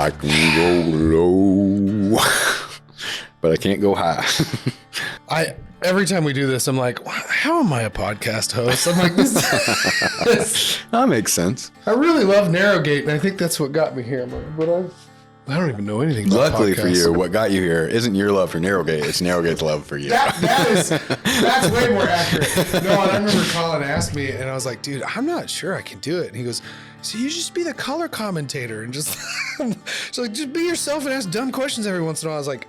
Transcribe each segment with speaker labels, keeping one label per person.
Speaker 1: I can go low, but I can't go high.
Speaker 2: Every time we do this, I'm like, how am I a podcast host? I'm like, this
Speaker 1: That makes sense.
Speaker 2: I really love Narrowgate, and I think that's what got me here. But I don't even know anything about
Speaker 1: Luckily
Speaker 2: podcasts.
Speaker 1: for you, what got you here isn't your love for Narrowgate. It's Narrowgate's love for you.
Speaker 2: That's way more accurate. No, and I remember Colin asked me, and I was like, dude, I'm not sure I can do it. And he goes, so you just be the color commentator and just be yourself and ask dumb questions every once in a while. I was like,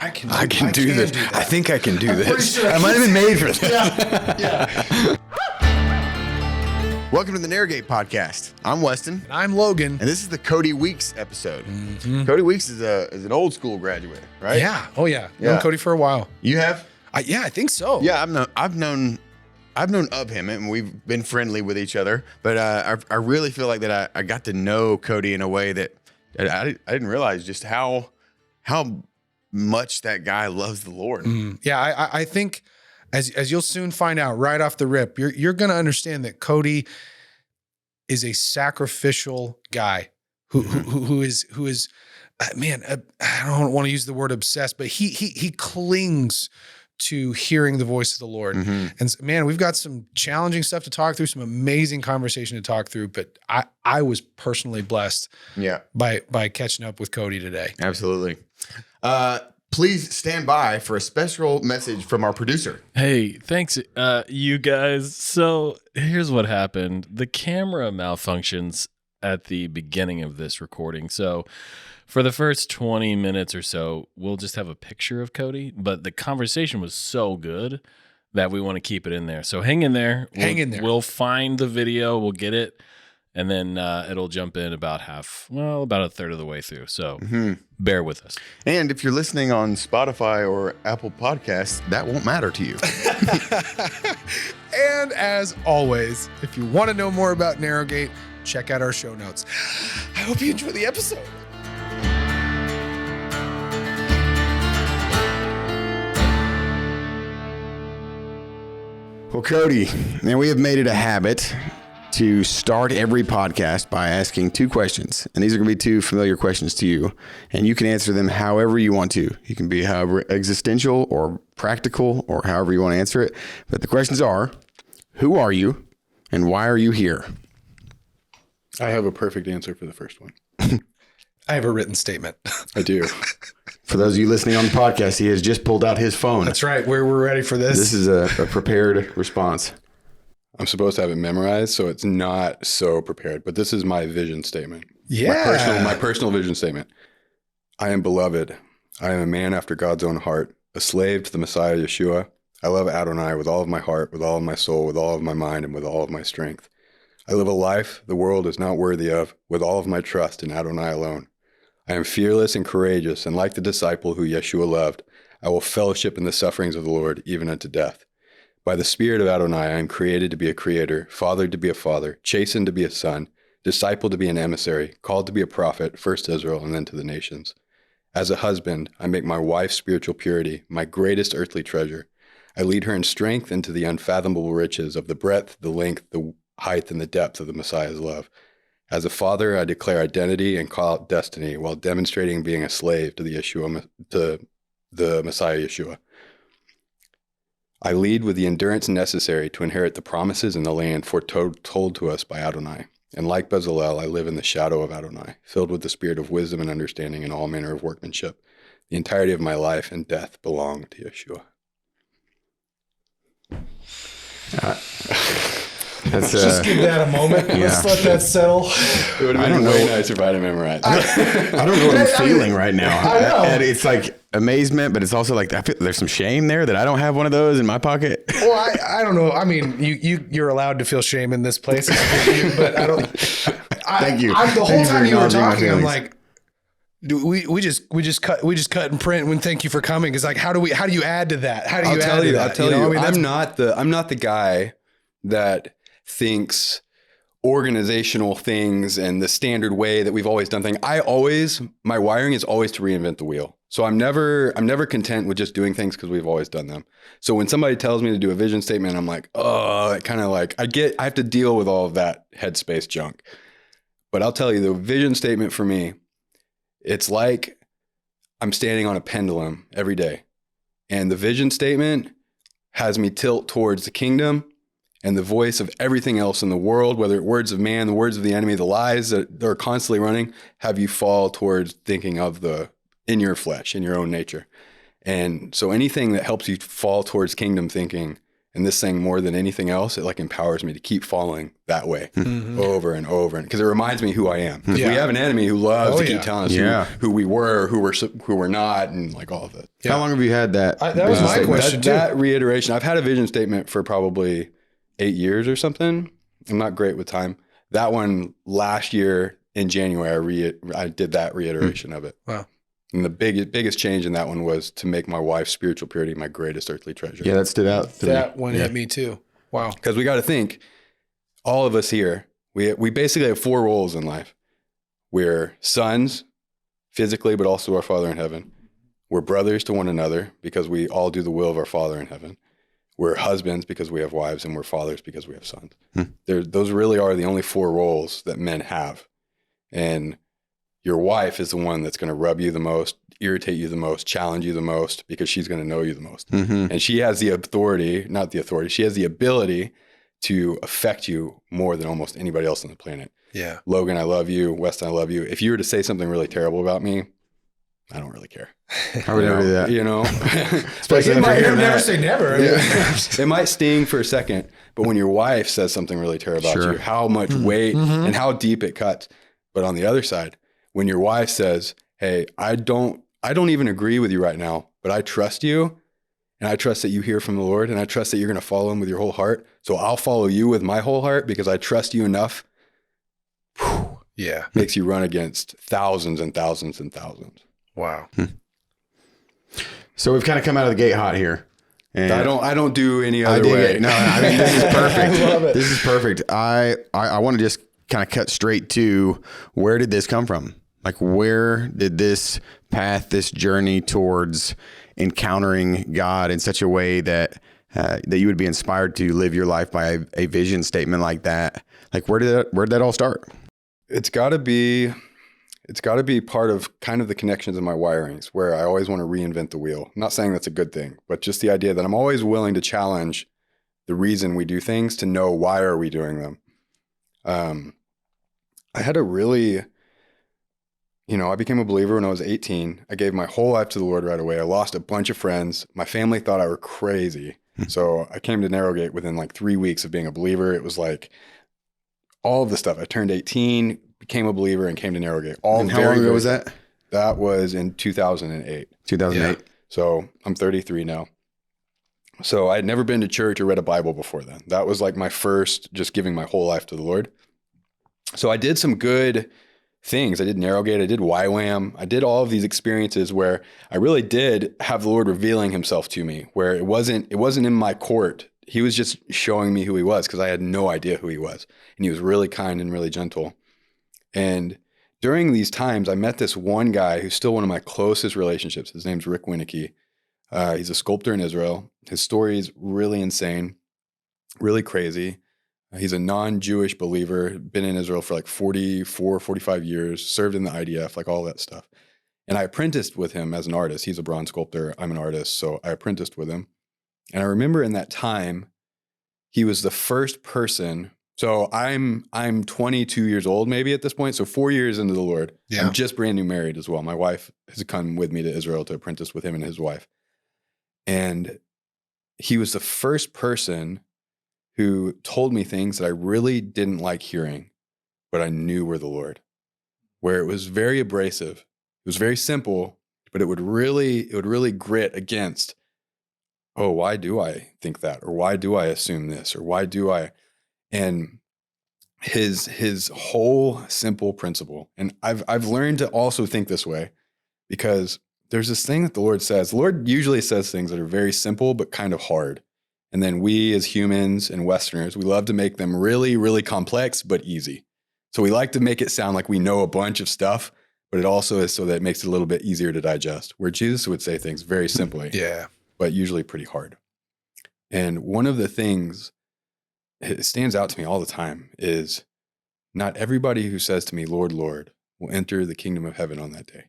Speaker 2: I can do this.
Speaker 1: I think I can do this.
Speaker 2: Sure
Speaker 1: I might have been made for this.
Speaker 2: Yeah.
Speaker 3: Welcome to the Narrowgate podcast. I'm Weston.
Speaker 2: And I'm Logan.
Speaker 3: And this is the Cody Weeks episode.
Speaker 2: Mm-hmm.
Speaker 3: Cody Weeks is an old school graduate, right?
Speaker 2: Yeah. Oh yeah.
Speaker 3: Yeah.
Speaker 2: Known Cody for a while.
Speaker 3: You have?
Speaker 2: I think so.
Speaker 3: Yeah, I've known of him, and we've been friendly with each other. But I really feel like that I got to know Cody in a way that I didn't realize just how much that guy loves the Lord.
Speaker 2: Yeah, I think as you'll soon find out right off the rip, you're going to understand that Cody is a sacrificial guy who is man, I don't want to use the word obsessed, but he clings to hearing the voice of the Lord. And man, we've got some challenging stuff to talk through, some amazing conversation to talk through, but I was personally blessed by catching up with Cody today.
Speaker 3: Absolutely. Please stand by for a special message from our producer.
Speaker 4: Hey, thanks, you guys. So here's what happened. The camera malfunctions at the beginning of this recording. So for the first 20 minutes or so, we'll just have a picture of Cody. But the conversation was so good that we want to keep it in there. So hang in there. We'll find the video. We'll get it. And then it'll jump in about a third of the way through. So bear with us.
Speaker 3: And if you're listening on Spotify or Apple Podcasts, that won't matter to you.
Speaker 2: And as always, if you want to know more about Narrowgate, check out our show notes. I hope you enjoy the episode.
Speaker 3: Well, Cody, man, we have made it a habit to start every podcast by asking two questions. And these are going to be two familiar questions to you. And you can answer them however you want to. You can be however existential or practical or however you want to answer it. But the questions are, who are you and why are you here?
Speaker 1: I have a perfect answer for the first one.
Speaker 2: I have a written statement.
Speaker 1: I do.
Speaker 3: For those of you listening on the podcast, he has just pulled out his phone.
Speaker 2: That's right. We're ready for this.
Speaker 3: This is a prepared response.
Speaker 1: I'm supposed to have it memorized, so it's not so prepared. But this is my vision statement.
Speaker 2: Yeah.
Speaker 1: My personal vision statement. I am beloved. I am a man after God's own heart, a slave to the Messiah Yeshua. I love Adonai with all of my heart, with all of my soul, with all of my mind, and with all of my strength. I live a life the world is not worthy of, with all of my trust in Adonai alone. I am fearless and courageous, and like the disciple who Yeshua loved, I will fellowship in the sufferings of the Lord, even unto death. By the Spirit of Adonai, I am created to be a creator, fathered to be a father, chastened to be a son, discipled to be an emissary, called to be a prophet, first to Israel and then to the nations. As a husband, I make my wife's spiritual purity my greatest earthly treasure. I lead her in strength into the unfathomable riches of the breadth, the length, the height, and the depth of the Messiah's love. As a father, I declare identity and call out destiny while demonstrating being a slave to the Messiah Yeshua. I lead with the endurance necessary to inherit the promises in the land foretold to us by Adonai. And like Bezalel, I live in the shadow of Adonai, filled with the spirit of wisdom and understanding and all manner of workmanship. The entirety of my life and death belong to Yeshua.
Speaker 3: Let's
Speaker 2: just give that a moment. Let's let that settle.
Speaker 1: It would have been way nicer if I had it memorized.
Speaker 3: I don't know what I'm feeling right now.
Speaker 2: I know.
Speaker 3: And it's like amazement, but it's also like I feel there's some shame there that I don't have one of those in my pocket.
Speaker 2: Well, I don't know. I mean, you're allowed to feel shame in this place, but I don't.
Speaker 3: Thank you.
Speaker 2: The whole time you were talking, I'm
Speaker 3: feelings.
Speaker 2: like, we just cut and print. When thank you for coming is like, how do you add to that? How do you add to that?
Speaker 1: I'll tell you.
Speaker 2: I mean,
Speaker 1: I'm not the guy that thinks organizational things and the standard way that we've always done things. My wiring is always to reinvent the wheel. So I'm never content with just doing things because we've always done them. So when somebody tells me to do a vision statement, I'm like, oh, kind of like I have to deal with all of that headspace junk. But I'll tell you, the vision statement for me It's like I'm standing on a pendulum every day. And the vision statement has me tilt towards the kingdom and the voice of everything else in the world, whether it's words of man, the words of the enemy, the lies that are constantly running, have you fall towards thinking of the in your flesh, in your own nature. And so anything that helps you fall towards kingdom thinking and this thing more than anything else, it like empowers me to keep falling that way over and over. And because it reminds me who I am.
Speaker 2: Yeah.
Speaker 1: We have an enemy who loves to keep
Speaker 2: yeah.
Speaker 1: telling us who we were, who we're not, and like all of it.
Speaker 3: How long have you had that?
Speaker 2: That was
Speaker 3: vision
Speaker 2: my
Speaker 3: statement?
Speaker 2: question.
Speaker 1: That reiteration, I've had a vision statement for probably 8 years or something. I'm not great with time. That one last year in January, I did that reiteration of it.
Speaker 2: Wow.
Speaker 1: And the biggest change in that one was to make my wife's spiritual purity my greatest earthly treasure.
Speaker 3: Yeah, that stood out to me.
Speaker 2: That one hit me too. Wow.
Speaker 1: Because we got to think, all of us here, we basically have 4 roles in life. We're sons, physically, but also our Father in heaven. We're brothers to one another because we all do the will of our Father in heaven. We're husbands because we have wives, and we're fathers because we have sons. Those really are the only 4 roles that men have. And your wife is the one that's going to rub you the most, irritate you the most, challenge you the most, because she's going to know you the most. And she has the authority, not the authority, she has the ability to affect you more than almost anybody else on the planet.
Speaker 2: Yeah.
Speaker 1: Logan, I love you. Weston, I love you. If you were to say something really terrible about me, I don't really care.
Speaker 3: I would never do that.
Speaker 1: You know?
Speaker 3: Especially after hearing
Speaker 2: Never
Speaker 3: that.
Speaker 2: say never.
Speaker 1: It might sting for a second, but when your wife says something really terrible about
Speaker 3: Sure.
Speaker 1: you, how much weight and how deep it cuts. But on the other side, when your wife says, hey, I don't even agree with you right now, but I trust you, and I trust that you hear from the Lord, and I trust that you're going to follow him with your whole heart. So I'll follow you with my whole heart because I trust you enough.
Speaker 2: Yeah.
Speaker 1: Makes you run against thousands and thousands and thousands.
Speaker 2: Wow.
Speaker 3: So we've kind of come out of the gate hot here. And
Speaker 1: I don't do any
Speaker 3: I
Speaker 1: other
Speaker 3: dig
Speaker 1: way.
Speaker 3: it. No, I mean, this is perfect.
Speaker 2: I love it.
Speaker 3: This is perfect. I want to just kind of cut straight to, where did this come from? Like, where did this path, this journey towards encountering God in such a way that that you would be inspired to live your life by a vision statement like that? Like, where did that all start?
Speaker 1: It's got to be part of kind of the connections in my wirings, where I always want to reinvent the wheel. I'm not saying that's a good thing, but just the idea that I'm always willing to challenge the reason we do things, to know why are we doing them. I had a really, I became a believer when I was 18. I gave my whole life to the Lord right away. I lost a bunch of friends. My family thought I were crazy. So I came to Narrowgate within like 3 weeks of being a believer. It was like all of the stuff. I turned 18, became a believer, and came to Narrowgate.
Speaker 3: And how long ago was that?
Speaker 1: That was in 2008.
Speaker 3: 2008.
Speaker 2: Yeah.
Speaker 1: So I'm 33 now. So I had never been to church or read a Bible before then. That was like my first, just giving my whole life to the Lord. So I did some good things. I did Narrowgate. I did YWAM. I did all of these experiences where I really did have the Lord revealing himself to me, where it wasn't in my court. He was just showing me who he was, because I had no idea who he was. And he was really kind and really gentle. And during these times, I met this one guy who's still one of my closest relationships. His name's Rick Winicky. He's a sculptor in Israel. His story is really insane, really crazy. He's a non-Jewish believer, been in Israel for like 44, 45 years, served in the IDF, like all that stuff. And I apprenticed with him as an artist. He's a bronze sculptor. I'm an artist. So I apprenticed with him. And I remember in that time, he was the first person. So I'm 22 years old maybe at this point. So 4 years into the Lord.
Speaker 2: Yeah.
Speaker 1: I'm just brand new married as well. My wife has come with me to Israel to apprentice with him and his wife. And he was the first person who told me things that I really didn't like hearing, but I knew were the Lord, where it was very abrasive. It was very simple, but it would really grit against, oh, why do I think that? Or why do I assume this? Or why do I? And his whole simple principle. And I've learned to also think this way, because there's this thing that the Lord says. The Lord usually says things that are very simple, but kind of hard. And then we as humans and Westerners, we love to make them really, really complex, but easy. So we like to make it sound like we know a bunch of stuff, but it also is so that it makes it a little bit easier to digest, where Jesus would say things very simply,
Speaker 2: Yeah.
Speaker 1: but usually pretty hard. And one of the things that stands out to me all the time is, not everybody who says to me, Lord, Lord, will enter the kingdom of heaven on that day.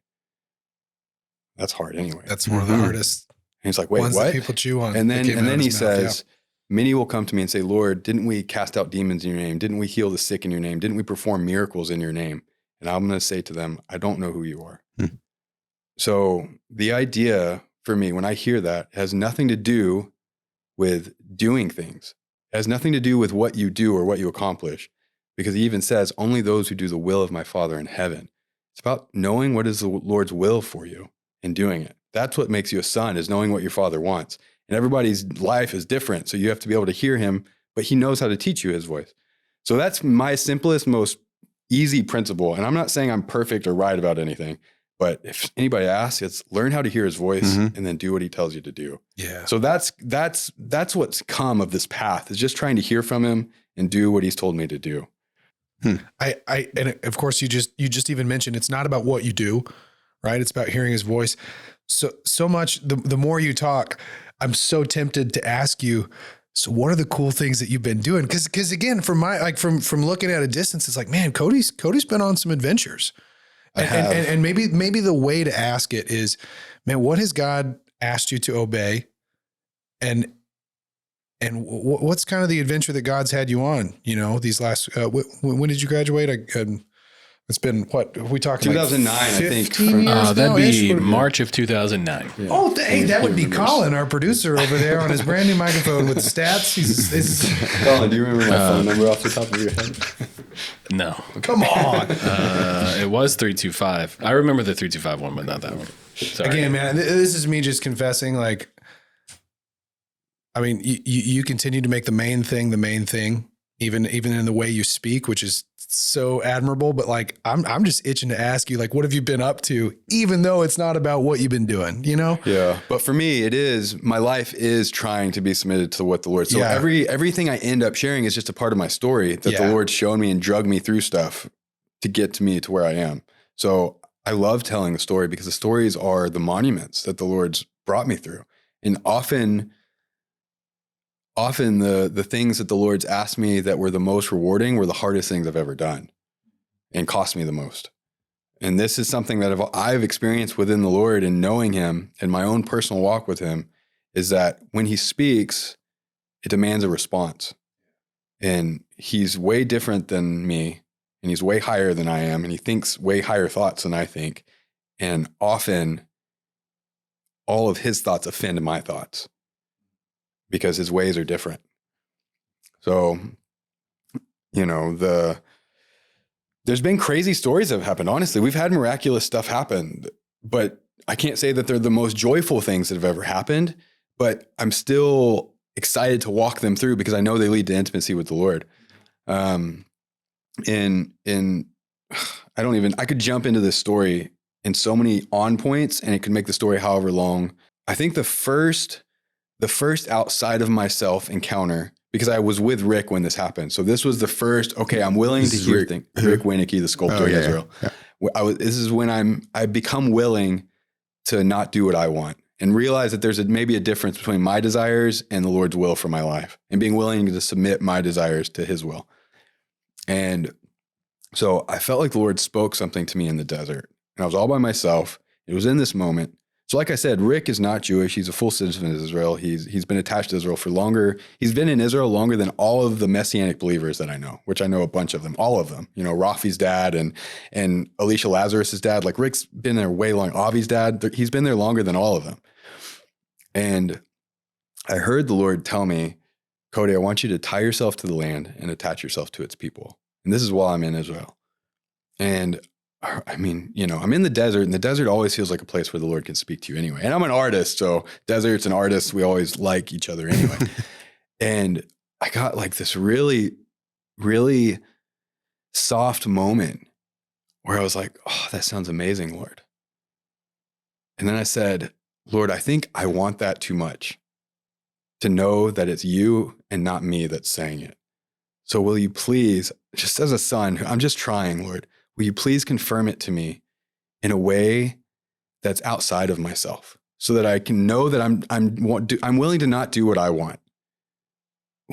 Speaker 1: That's hard anyway.
Speaker 2: That's one of the hardest
Speaker 1: And he's like, wait,
Speaker 2: ones
Speaker 1: what?
Speaker 2: that people chew on.
Speaker 1: And
Speaker 2: that
Speaker 1: then
Speaker 2: came
Speaker 1: and
Speaker 2: out
Speaker 1: then
Speaker 2: of
Speaker 1: he
Speaker 2: his mouth.
Speaker 1: says, many will come to me and say, Lord, didn't we cast out demons in your name? Didn't we heal the sick in your name? Didn't we perform miracles in your name? And I'm going to say to them, I don't know who you are. So the idea for me, when I hear that, has nothing to do with doing things. It has nothing to do with what you do or what you accomplish, because he even says, only those who do the will of my Father in heaven. It's about knowing what is the Lord's will for you and doing it. That's what makes you a son, is knowing what your Father wants. And everybody's life is different. So you have to be able to hear him, but he knows how to teach you his voice. So that's my simplest, most easy principle. And I'm not saying I'm perfect or right about anything, but if anybody asks, it's learn how to hear his voice and then do what he tells you to do.
Speaker 2: Yeah.
Speaker 1: So that's what's come of this path, is just trying to hear from him and do what he's told me to do.
Speaker 2: And of course you just even mentioned, it's not about what you do, right? It's about hearing his voice. So much, the more you talk, I'm so tempted to ask you, so what are the cool things that you've been doing? Cause again, from looking at a distance, it's like, man, Cody's been on some adventures. And maybe the way to ask it is, man, what has God asked you to obey? And what's kind of the adventure that God's had you on, these last, when did you graduate? It's been what we talking
Speaker 1: 2009,
Speaker 2: like
Speaker 1: I think.
Speaker 2: 15 years
Speaker 4: That'd
Speaker 2: now-ish?
Speaker 4: be
Speaker 2: What-
Speaker 4: March of 2009.
Speaker 1: Yeah.
Speaker 2: Oh, hey, that would be
Speaker 1: Remembers.
Speaker 2: Colin, our producer over there on his brand new microphone with the stats.
Speaker 1: Colin, do you remember my phone number off the top of your head?
Speaker 4: No.
Speaker 2: Come on.
Speaker 4: It was 325. I remember the 325 one, but not that one. Sorry.
Speaker 2: Again, man, this is me just confessing. Like, I mean, you continue to make the main thing, even in the way you speak, which is so admirable. But like, I'm just itching to ask you, like, what have you been up to, even though it's not about what you've been doing,
Speaker 1: Yeah. But for me, my life is trying to be submitted to what the Lord. So
Speaker 2: Yeah.
Speaker 1: everything I end up sharing is just a part of my story that the Lord showed me and drug me through stuff to get to me to where I am. So I love telling the story, because the stories are the monuments that the Lord's brought me through. And often the things that the Lord's asked me that were the most rewarding were the hardest things I've ever done and cost me the most. And this is something that I've experienced within the Lord and knowing him and my own personal walk with him, is that when he speaks, it demands a response. And he's way different than me, and he's way higher than I am, and he thinks way higher thoughts than I think. And often all of his thoughts offend my thoughts, because his ways are different. So, there's been crazy stories that have happened. Honestly, we've had miraculous stuff happen, but I can't say that they're the most joyful things that have ever happened, but I'm still excited to walk them through, because I know they lead to intimacy with the Lord. I could jump into this story in so many on points, and it could make the story however long. I think the first outside of myself encounter, because I was with Rick when this happened. So this was the first, okay, I'm willing to hear things. Rick Winicky, the sculptor in Israel. Yeah. This is when I become willing to not do what I want and realize that there's maybe a difference between my desires and the Lord's will for my life, and being willing to submit my desires to his will. And so I felt like the Lord spoke something to me in the desert, and I was all by myself. It was in this moment. So like I said, Rick is not Jewish. He's a full citizen of Israel. He's been attached to Israel for longer. He's been in Israel longer than all of the Messianic believers that I know, which I know a bunch of them, all of them. Rafi's dad and Alicia Lazarus's dad. Like, Rick's been there way long. Avi's dad, he's been there longer than all of them. And I heard the Lord tell me, Cody, I want you to tie yourself to the land and attach yourself to its people. And this is while I'm in Israel. And I mean, I'm in the desert, and the desert always feels like a place where the Lord can speak to you anyway. And I'm an artist, so deserts and artists, we always like each other anyway. And I got like this really, really soft moment where I was like, oh, that sounds amazing, Lord. And then I said, Lord, I think I want that too much, to know that it's you and not me that's saying it. So will you please, just as a son, I'm just trying, Lord, will you please confirm it to me in a way that's outside of myself, so that I can know that I'm willing to not do what I want.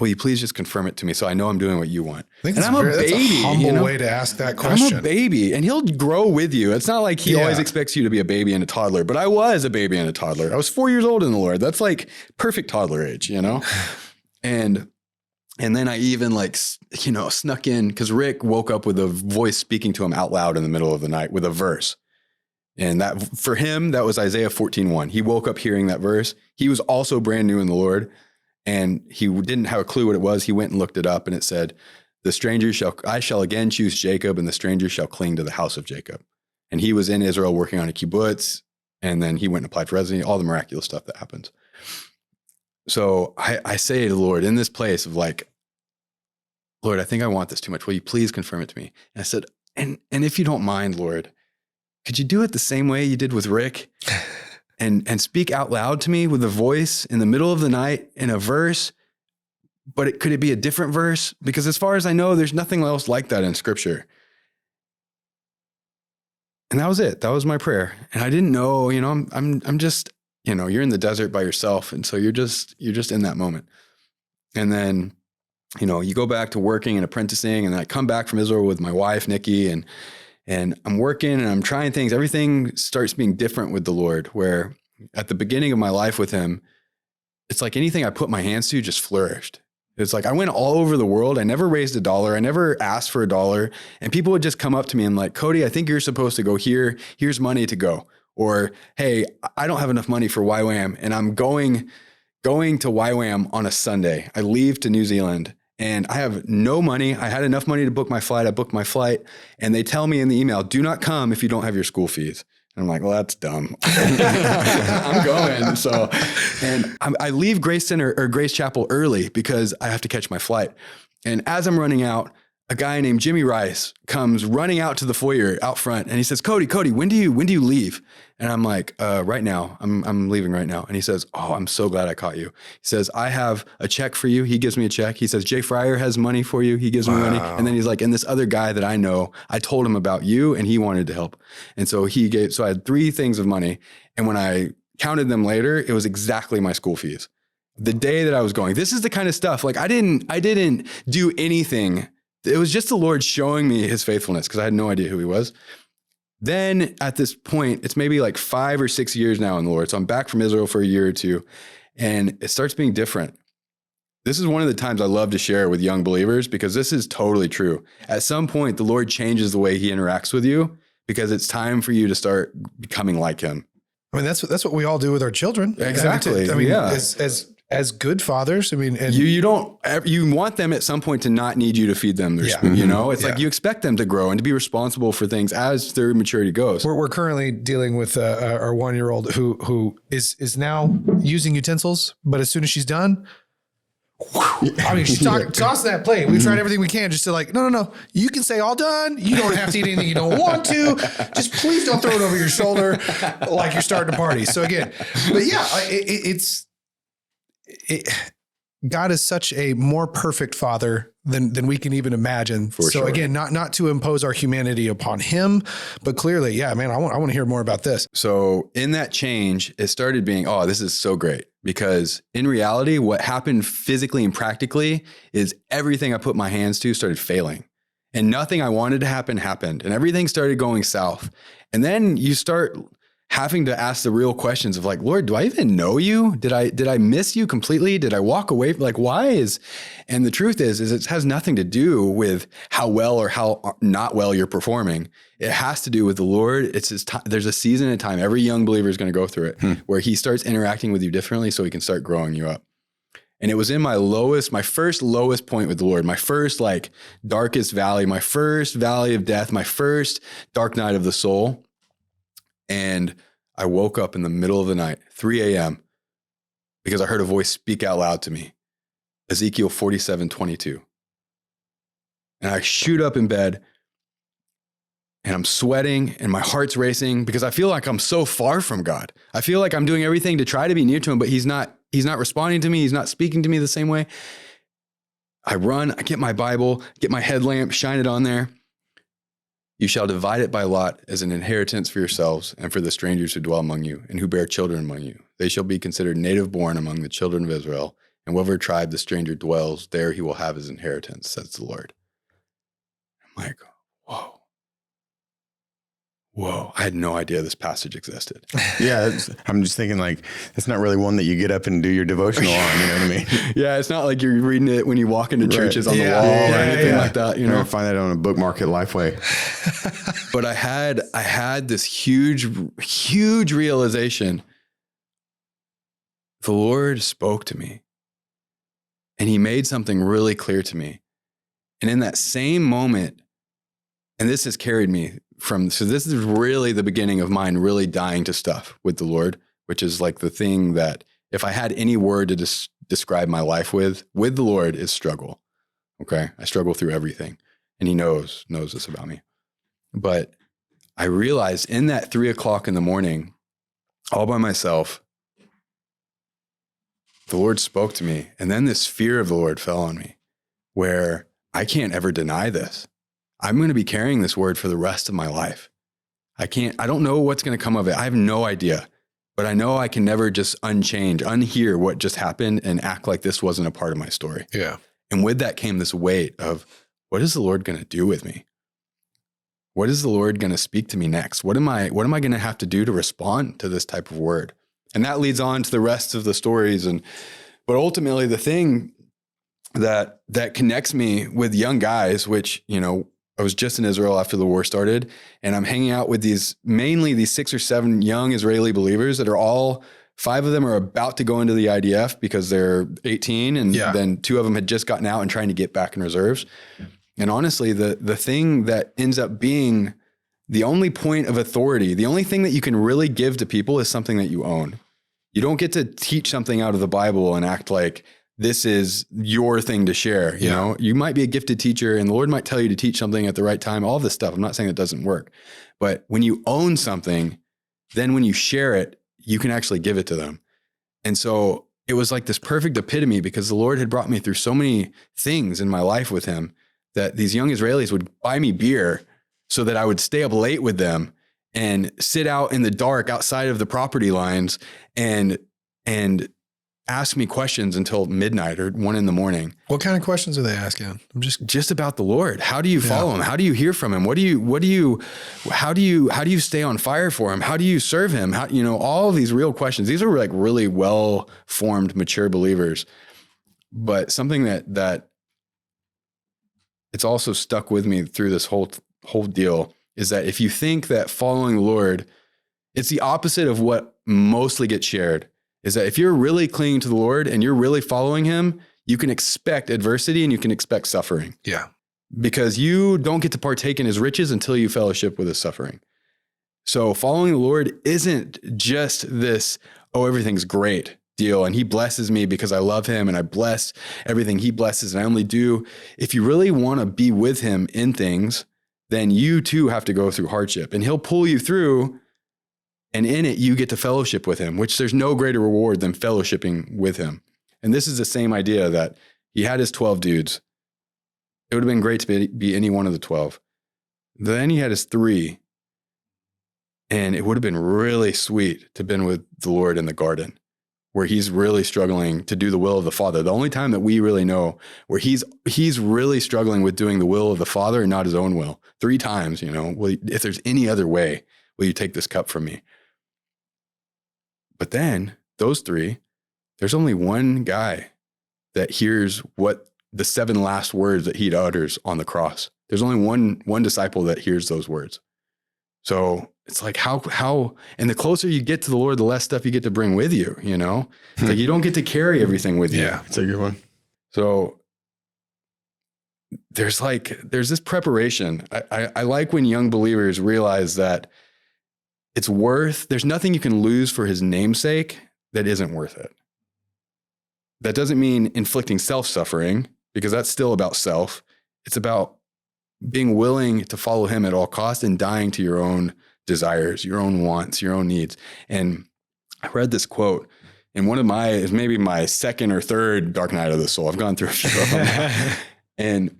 Speaker 1: will you please just confirm it to me so I know I'm doing what you want?
Speaker 2: I think
Speaker 1: And I'm a
Speaker 2: that's
Speaker 1: baby,
Speaker 2: a humble
Speaker 1: you know?
Speaker 2: way to ask that question.
Speaker 1: I'm a baby, and he'll grow with you. It's not like he
Speaker 2: Yeah.
Speaker 1: always expects you to be a baby and a toddler, but I was a baby and a toddler. I was 4 years old in the Lord. That's like perfect toddler age, you know? And then I even snuck in because Rick woke up with a voice speaking to him out loud in the middle of the night with a verse. And that for him, that was Isaiah 14:1. He woke up hearing that verse. He was also brand new in the Lord, and he didn't have a clue what it was. He went and looked it up, and it said, I shall again choose Jacob, and the stranger shall cling to the house of Jacob. And he was in Israel working on a kibbutz, and then he went and applied for residency, all the miraculous stuff that happens. So I say to the Lord in this place of like, Lord, I think I want this too much. Will you please confirm it to me? And I said, and if you don't mind, Lord, could you do it the same way you did with Rick and speak out loud to me with a voice in the middle of the night in a verse, but could it be a different verse? Because as far as I know, there's nothing else like that in scripture. And that was it. That was my prayer. And I didn't know, I'm just, you're in the desert by yourself. And so you're just in that moment. And then, you go back to working and apprenticing, and I come back from Israel with my wife, Nikki, and I'm working and I'm trying things. Everything starts being different with the Lord, where at the beginning of my life with him, it's like anything I put my hands to just flourished. It's like I went all over the world. I never raised a dollar. I never asked for a dollar. And people would just come up to me and like, Cody, I think you're supposed to go here. Here's money to go. Or, hey, I don't have enough money for YWAM, and I'm going to YWAM on a Sunday. I leave to New Zealand. And I have no money. I had enough money to book my flight. I booked my flight. And they tell me in the email, do not come if you don't have your school fees. And I'm like, well, that's dumb. I'm going. So, and I leave Grace Center or Grace Chapel early because I have to catch my flight. And as I'm running out, a guy named Jimmy Rice comes running out to the foyer out front, and he says, Cody, when do you leave? And I'm like, right now. I'm leaving right now. And he says, oh, I'm so glad I caught you. He says, I have a check for you. He gives me a check. He says, Jay Fryer has money for you. He gives me money. And then he's like, and this other guy that I know, I told him about you, and he wanted to help. And so so I had 3 things of money. And when I counted them later, it was exactly my school fees. The day that I was going, this is the kind of stuff, like I didn't do anything. It was just the Lord showing me his faithfulness because I had no idea who he was. Then at this point, it's maybe like 5 or 6 years now in the Lord. So I'm back from Israel for a year or two, and it starts being different. This is one of the times I love to share with young believers because this is totally true. At some point, the Lord changes the way he interacts with you because it's time for you to start becoming like him.
Speaker 2: I mean, that's what we all do with our children.
Speaker 1: Exactly.
Speaker 2: I mean,
Speaker 1: yeah.
Speaker 2: As good fathers, I mean, and
Speaker 1: you want them at some point to not need you to feed them their spoon, It's like you expect them to grow and to be responsible for things as their maturity goes.
Speaker 2: We're currently dealing with our 1-year-old who is now using utensils, but as soon as she's done, I mean, she's tossing that plate. We've tried everything we can just to like, no, you can say all done. You don't have to eat anything you don't want to. Just please don't throw it over your shoulder like you're starting a party. So again, but yeah, God is such a more perfect father than we can even imagine.
Speaker 1: For sure.
Speaker 2: Again, not to impose our humanity upon him, but clearly, yeah, man, I want to hear more about this.
Speaker 1: So in that change, it started being, oh, this is so great. Because in reality, what happened physically and practically is everything I put my hands to started failing. And nothing I wanted to happen happened. And everything started going south. And then you start having to ask the real questions of like, Lord, do I even know you? Did I miss you completely? Did I walk away? Like, and the truth is it has nothing to do with how well or how not well you're performing. It has to do with the Lord. It's his time. There's a season and time. Every young believer is going to go through it where he starts interacting with you differently so he can start growing you up. And it was in my first lowest point with the Lord, my first like darkest valley, my first valley of death, my first dark night of the soul. And I woke up in the middle of the night, 3 a.m., because I heard a voice speak out loud to me, Ezekiel 47:22. And I shoot up in bed and I'm sweating and my heart's racing because I feel like I'm so far from God. I feel like I'm doing everything to try to be near to him, but he's not responding to me. He's not speaking to me the same way. I run, I get my Bible, get my headlamp, shine it on there. You shall divide it by lot as an inheritance for yourselves and for the strangers who dwell among you and who bear children among you. They shall be considered native born among the children of Israel, and whatever tribe the stranger dwells, there he will have his inheritance, says the Lord. I'm like, whoa. I had no idea this passage existed.
Speaker 3: Yeah, I'm just thinking like, it's not really one that you get up and do your devotional on, you know what I mean?
Speaker 1: Yeah, it's not like you're reading it when you walk into churches on the wall or anything like that, you
Speaker 3: You're
Speaker 1: know.
Speaker 3: gonna find that on a bookmark at Lifeway.
Speaker 1: But I had this huge realization. The Lord spoke to me and he made something really clear to me. And in that same moment, and this has carried me so this is really the beginning of mine really dying to stuff with the Lord, which is like the thing that if I had any word to describe my life with the Lord is struggle. Okay. I struggle through everything and he knows this about me. But I realized in that 3:00 in the morning, all by myself, the Lord spoke to me. And then this fear of the Lord fell on me where I can't ever deny this. I'm going to be carrying this word for the rest of my life. I don't know what's going to come of it. I have no idea, but I know I can never just unhear what just happened and act like this wasn't a part of my story.
Speaker 2: Yeah.
Speaker 1: And with that came this weight of what is the Lord going to do with me? What is the Lord going to speak to me next? What am I going to have to do to respond to this type of word? And that leads on to the rest of the stories. But ultimately the thing that connects me with young guys, which, you know, I was just in Israel after the war started, and I'm hanging out with mainly these 6 or 7 young Israeli believers that are all, 5 of them are about to go into the IDF because they're 18, and then 2 of them had just gotten out and trying to get back in reserves. And honestly, the thing that ends up being the only point of authority, the only thing that you can really give to people is something that you own. You don't get to teach something out of the Bible and act like this is your thing to share. You know, you might be a gifted teacher and the Lord might tell you to teach something at the right time, all this stuff. I'm not saying it doesn't work, but when you own something, then when you share it, you can actually give it to them. And so it was like this perfect epitome because the Lord had brought me through so many things in my life with him that these young Israelis would buy me beer so that I would stay up late with them and sit out in the dark outside of the property lines and ask me questions until midnight or 1 a.m.
Speaker 2: What kind of questions are they asking? I'm
Speaker 1: just about the Lord. How do you follow him? How do you hear from him? How do you stay on fire for him? How do you serve him? How, you know, all of these real questions. These are like really well-formed, mature believers. But something that it's also stuck with me through this whole deal is that if you think that following the Lord, it's the opposite of what mostly gets shared, is that if you're really clinging to the Lord and you're really following him, you can expect adversity and you can expect suffering.
Speaker 2: Yeah.
Speaker 1: Because you don't get to partake in his riches until you fellowship with his suffering. So following the Lord isn't just this, oh, everything's great deal and he blesses me because I love him and I bless everything he blesses and I only do. If you really want to be with him in things, then you too have to go through hardship and he'll pull you through. And in it, you get to fellowship with him, which there's no greater reward than fellowshipping with him. And this is the same idea that he had his 12 dudes. It would have been great to be any one of the 12. Then he had his 3. And it would have been really sweet to have been with the Lord in the garden, where he's really struggling to do the will of the Father. The only time that we really know where he's really struggling with doing the will of the Father and not his own will. 3 times, you know, well, if there's any other way, will you take this cup from me? But then those 3, there's only one guy that hears what the 7 last words that he utters on the cross. There's only one disciple that hears those words. So it's like how, and the closer you get to the Lord, the less stuff you get to bring with you, you know, it's like you don't get to carry everything with you.
Speaker 3: Yeah, it's a good one.
Speaker 1: So there's this preparation. I like when young believers realize that there's nothing you can lose for his namesake that isn't worth it. That doesn't mean inflicting self-suffering, because that's still about self. It's about being willing to follow him at all costs and dying to your own desires, your own wants, your own needs. And I read this quote in maybe my second or third Dark Night of the Soul. I've gone through a few of them. And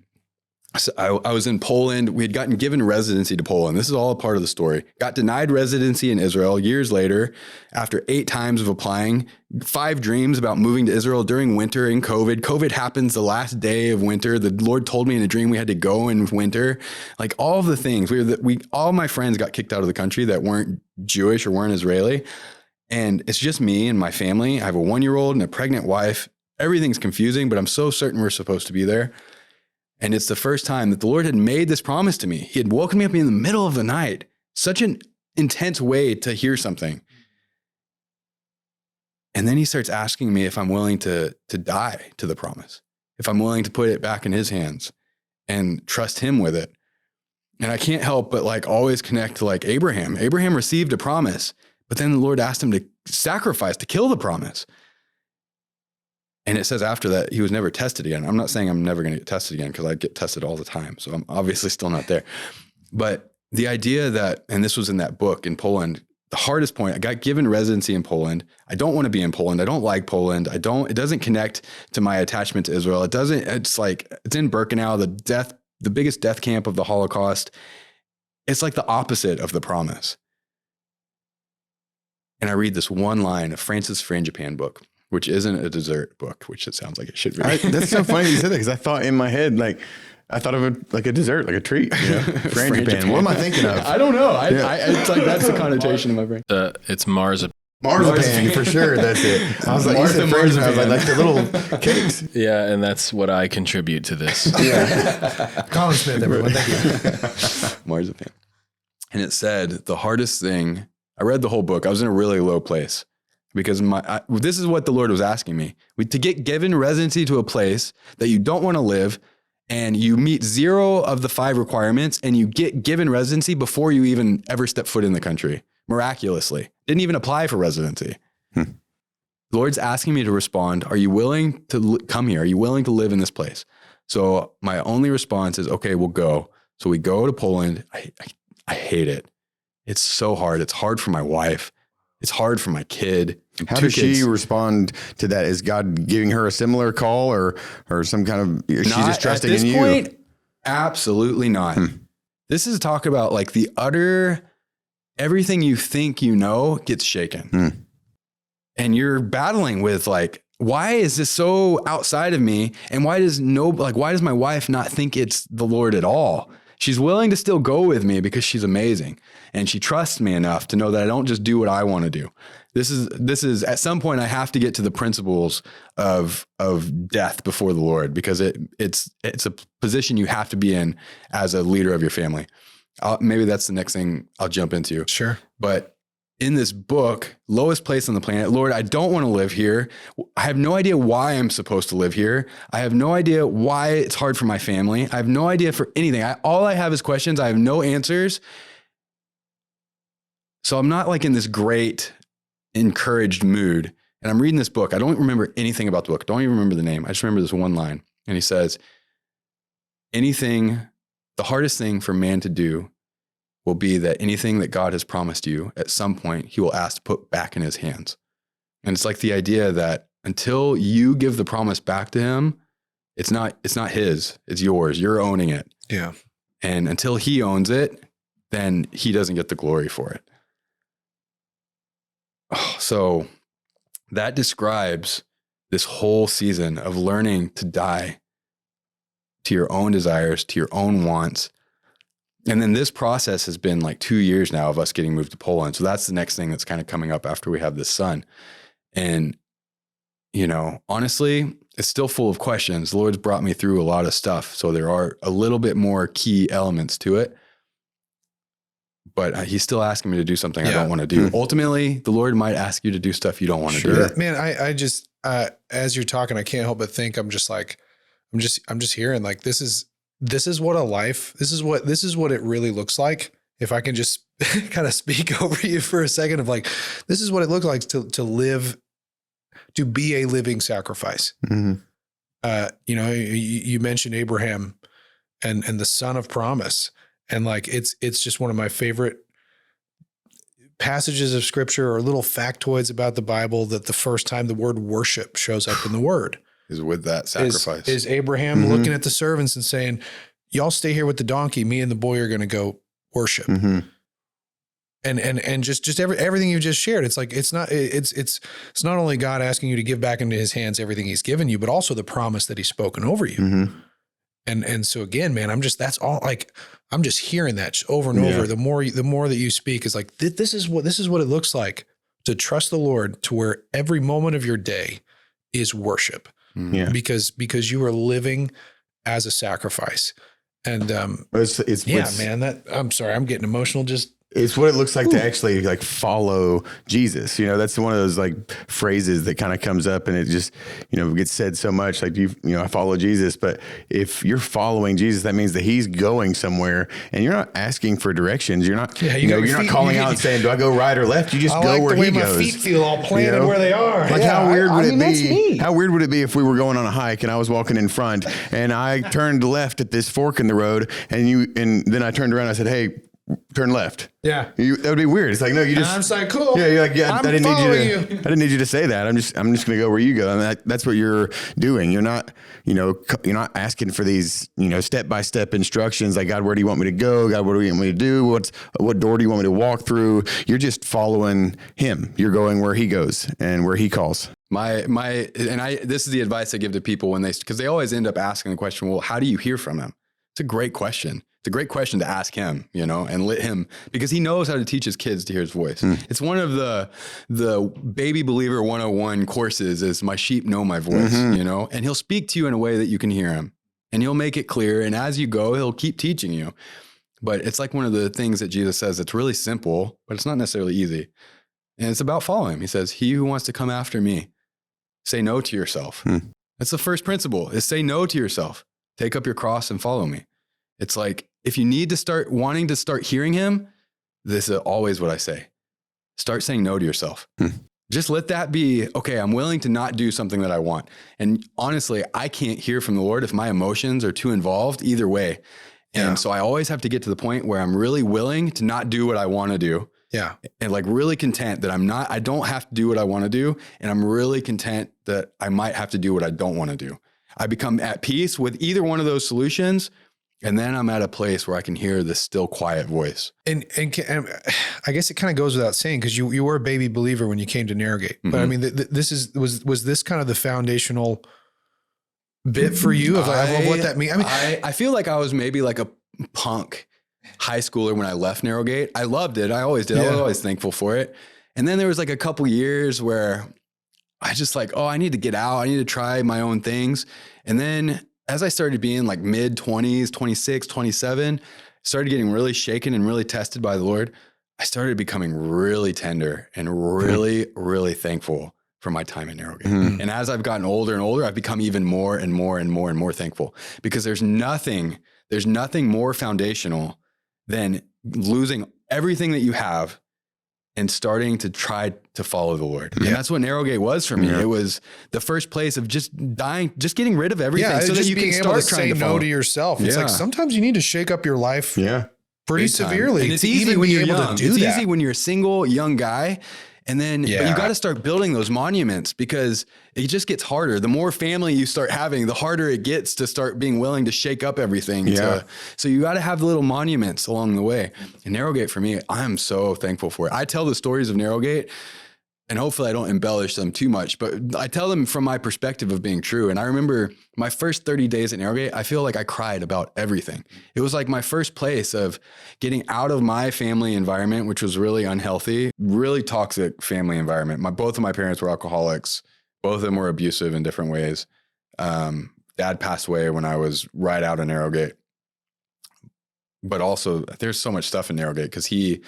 Speaker 1: So I was in Poland. We had gotten given residency to Poland. This is all a part of the story. Got denied residency in Israel years later after 8 times of applying. 5 dreams about moving to Israel during winter in COVID. COVID happens the last day of winter. The Lord told me in a dream we had to go in winter. Like all of the things. All my friends got kicked out of the country that weren't Jewish or weren't Israeli. And it's just me and my family. I have a 1-year-old and a pregnant wife. Everything's confusing, but I'm so certain we're supposed to be there. And it's the first time that the Lord had made this promise to me. He had woken me up in the middle of the night. Such an intense way to hear something. And then he starts asking me if I'm willing to die to the promise, if I'm willing to put it back in his hands and trust him with it. And I can't help but like always connect to like Abraham. Abraham received a promise, but then the Lord asked him to sacrifice, to kill the promise. And it says after that, he was never tested again. I'm not saying I'm never going to get tested again because I get tested all the time. So I'm obviously still not there. But the idea that, and this was in that book in Poland, the hardest point, I got given residency in Poland. I don't want to be in Poland. I don't like Poland. It doesn't connect to my attachment to Israel. It's in Birkenau, the biggest death camp of the Holocaust. It's like the opposite of the promise. And I read this one line of Francis Frangipane book, which isn't a dessert book, which it sounds like it should be.
Speaker 3: That's so funny you said that because I thought in my head, I thought of it like a dessert, like a treat. You know? Frangipane. What am I thinking of?
Speaker 1: I don't know. It's like that's the connotation in my brain.
Speaker 4: It's marzipan.
Speaker 3: Marzipan, for sure. That's it. I was like, you said marzipan. I was like the little cakes.
Speaker 4: Yeah, and that's what I contribute to this.
Speaker 3: Yeah.
Speaker 2: Colin Smith, everyone. Thank you.
Speaker 1: Marzipan. And it said the hardest thing, I read the whole book. I was in a really low place because this is what the Lord was asking me. To get given residency to a place that you don't want to live, and you meet 0 of the 5 requirements, and you get given residency before you even ever step foot in the country, miraculously. Didn't even apply for residency. The Lord's asking me to respond, are you willing to come here? Are you willing to live in this place? So my only response is, okay, we'll go. So we go to Poland. I hate it. It's so hard. It's hard for my wife. It's hard for my kid.
Speaker 3: How does she respond to that? Is God giving her a similar call or some kind of, is she just trusting in you?
Speaker 1: At this point, absolutely not. This is talk about like the utter, everything you think you know gets shaken. And you're battling with like, why is this so outside of me? And why does my wife not think it's the Lord at all? She's willing to still go with me because she's amazing. And she trusts me enough to know that I don't just do what I want to do. This is at some point I have to get to the principles of death before the Lord, because it's a position you have to be in as a leader of your family. Maybe that's the next thing I'll jump into.
Speaker 2: Sure.
Speaker 1: But in this book, Lowest Place on the Planet, Lord, I don't want to live here. I have no idea why I'm supposed to live here. I have no idea why it's hard for my family. I have no idea for anything. All I have is questions. I have no answers. So I'm not like in this great encouraged mood. And I'm reading this book. I don't remember anything about the book. Don't even remember the name. I just remember this one line. And he says, the hardest thing for man to do will be that anything that God has promised you at some point, he will ask to put back in his hands. And it's like the idea that until you give the promise back to him, it's not his, it's yours. You're owning it.
Speaker 2: Yeah.
Speaker 1: And until he owns it, then he doesn't get the glory for it. So that describes this whole season of learning to die to your own desires, to your own wants. And then this process has been like 2 years now of us getting moved to Poland. So that's the next thing that's kind of coming up after we have this son. And, honestly, it's still full of questions. The Lord's brought me through a lot of stuff. So there are a little bit more key elements to it. But he's still asking me to do something I don't want to do. Ultimately, the Lord might ask you to do stuff you don't want to do.
Speaker 2: Man, I just, as you're talking, I can't help but think, I'm just hearing like, this is what a life, this is what it really looks like. If I can just kind of speak over you for a second of like, this is what it looks like to live, to be a living sacrifice. Mm-hmm. You mentioned Abraham and the son of promise. And like, it's just one of my favorite passages of scripture or little factoids about the Bible, that the first time the word worship shows up in the word
Speaker 1: is with that sacrifice.
Speaker 2: Is Abraham looking at the servants and saying, y'all stay here with the donkey. Me and the boy are going to go worship.
Speaker 3: Mm-hmm.
Speaker 2: And just everything you just shared. It's like, it's not only God asking you to give back into his hands everything he's given you, but also the promise that he's spoken over you.
Speaker 3: Mm-hmm.
Speaker 2: And so again, man, I'm just hearing that over and over. The more that you speak is like, this is what it looks like to trust the Lord, to where every moment of your day is worship.
Speaker 3: Yeah.
Speaker 2: Because you are living as a sacrifice. And, I'm sorry, I'm getting emotional.
Speaker 3: It's what it looks like to actually like follow Jesus. You know, that's one of those like phrases that kind of comes up, and it just, gets said so much, like, I follow Jesus. But if you're following Jesus, that means that he's going somewhere, and you're not asking for directions. You're not, you're not calling out and saying, do I go right or left? You just go where he goes.
Speaker 2: My feet feel all planted where they are.
Speaker 3: Like, how weird would it be? How weird would it be if we were going on a hike and I was walking in front and I turned left at this fork in the road, and then I turned around and I said, hey, turn left.
Speaker 2: Yeah.
Speaker 3: That would be weird. It's like, no, you just,
Speaker 2: and I'm saying, cool.
Speaker 3: Yeah. You're like, yeah,
Speaker 2: I
Speaker 3: didn't need you to say that. I'm just going to go where you go. And that's what you're doing. You're not, you're not asking for these, step-by-step instructions. Like, God, where do you want me to go? God, what do you want me to do? What door do you want me to walk through? You're just following him. You're going where he goes and where he calls.
Speaker 1: This is the advice I give to people because they always end up asking the question, well, how do you hear from him? It's a great question. It's a great question to ask him, and let him, because he knows how to teach his kids to hear his voice. It's one of the baby believer 101 courses is my sheep know my voice, and he'll speak to you in a way that you can hear him, and he'll make it clear. And as you go, he'll keep teaching you. But it's like one of the things that Jesus says, it's really simple, but it's not necessarily easy. And it's about following him. He says, he who wants to come after me, say no to yourself. That's the first principle, is say no to yourself. Take up your cross and follow me. It's like, if you need to start hearing him, this is always what I say. Start saying no to yourself. Just let that be, okay, I'm willing to not do something that I want. And honestly, I can't hear from the Lord if my emotions are too involved either way. And so I always have to get to the point where I'm really willing to not do what I want to do.
Speaker 2: Yeah.
Speaker 1: And like really content that I don't have to do what I want to do. And I'm really content that I might have to do what I don't want to do. I become at peace with either one of those solutions. And then I'm at a place where I can hear this still quiet voice. And
Speaker 2: I guess it kind of goes without saying, because you were a baby believer when you came to Narrowgate. But I mean, was this kind of the foundational bit for you of what that means? I mean,
Speaker 1: I feel like I was maybe like a punk high schooler when I left Narrowgate. I loved it. I always did. I was always thankful for it. And then there was like a couple years where I just like, I need to get out. I need to try my own things. And then as I started being like mid 20s, 26, 27, started getting really shaken and really tested by the Lord, I started becoming really tender and really, really thankful for my time in Narrowgate. And as I've gotten older and older, I've become even more and more and more and more thankful, because there's nothing more foundational than losing everything that you have and starting to try to follow the Lord. And that's what Narrowgate was for me. It was the first place of just dying, just getting rid of everything so that you can start trying to
Speaker 2: say no to yourself. It's like, sometimes you need to shake up your life pretty severely.
Speaker 1: And it's easy when you're young. It's easy when you're a single young guy. And then but you got to start building those monuments, because it just gets harder. The more family you start having, the harder it gets to start being willing to shake up everything. So you got to have little monuments along the way. And Narrowgate, for me, I'm so thankful for it. I tell the stories of Narrowgate, and hopefully I don't embellish them too much, but I tell them from my perspective of being true. And I remember my first 30 days at Narrowgate, I feel like I cried about everything. It was like my first place of getting out of my family environment, which was really unhealthy, really toxic family environment. Both of my parents were alcoholics. Both of them were abusive in different ways. Dad passed away when I was right out of Narrowgate. But also there's so much stuff in Narrowgate, because it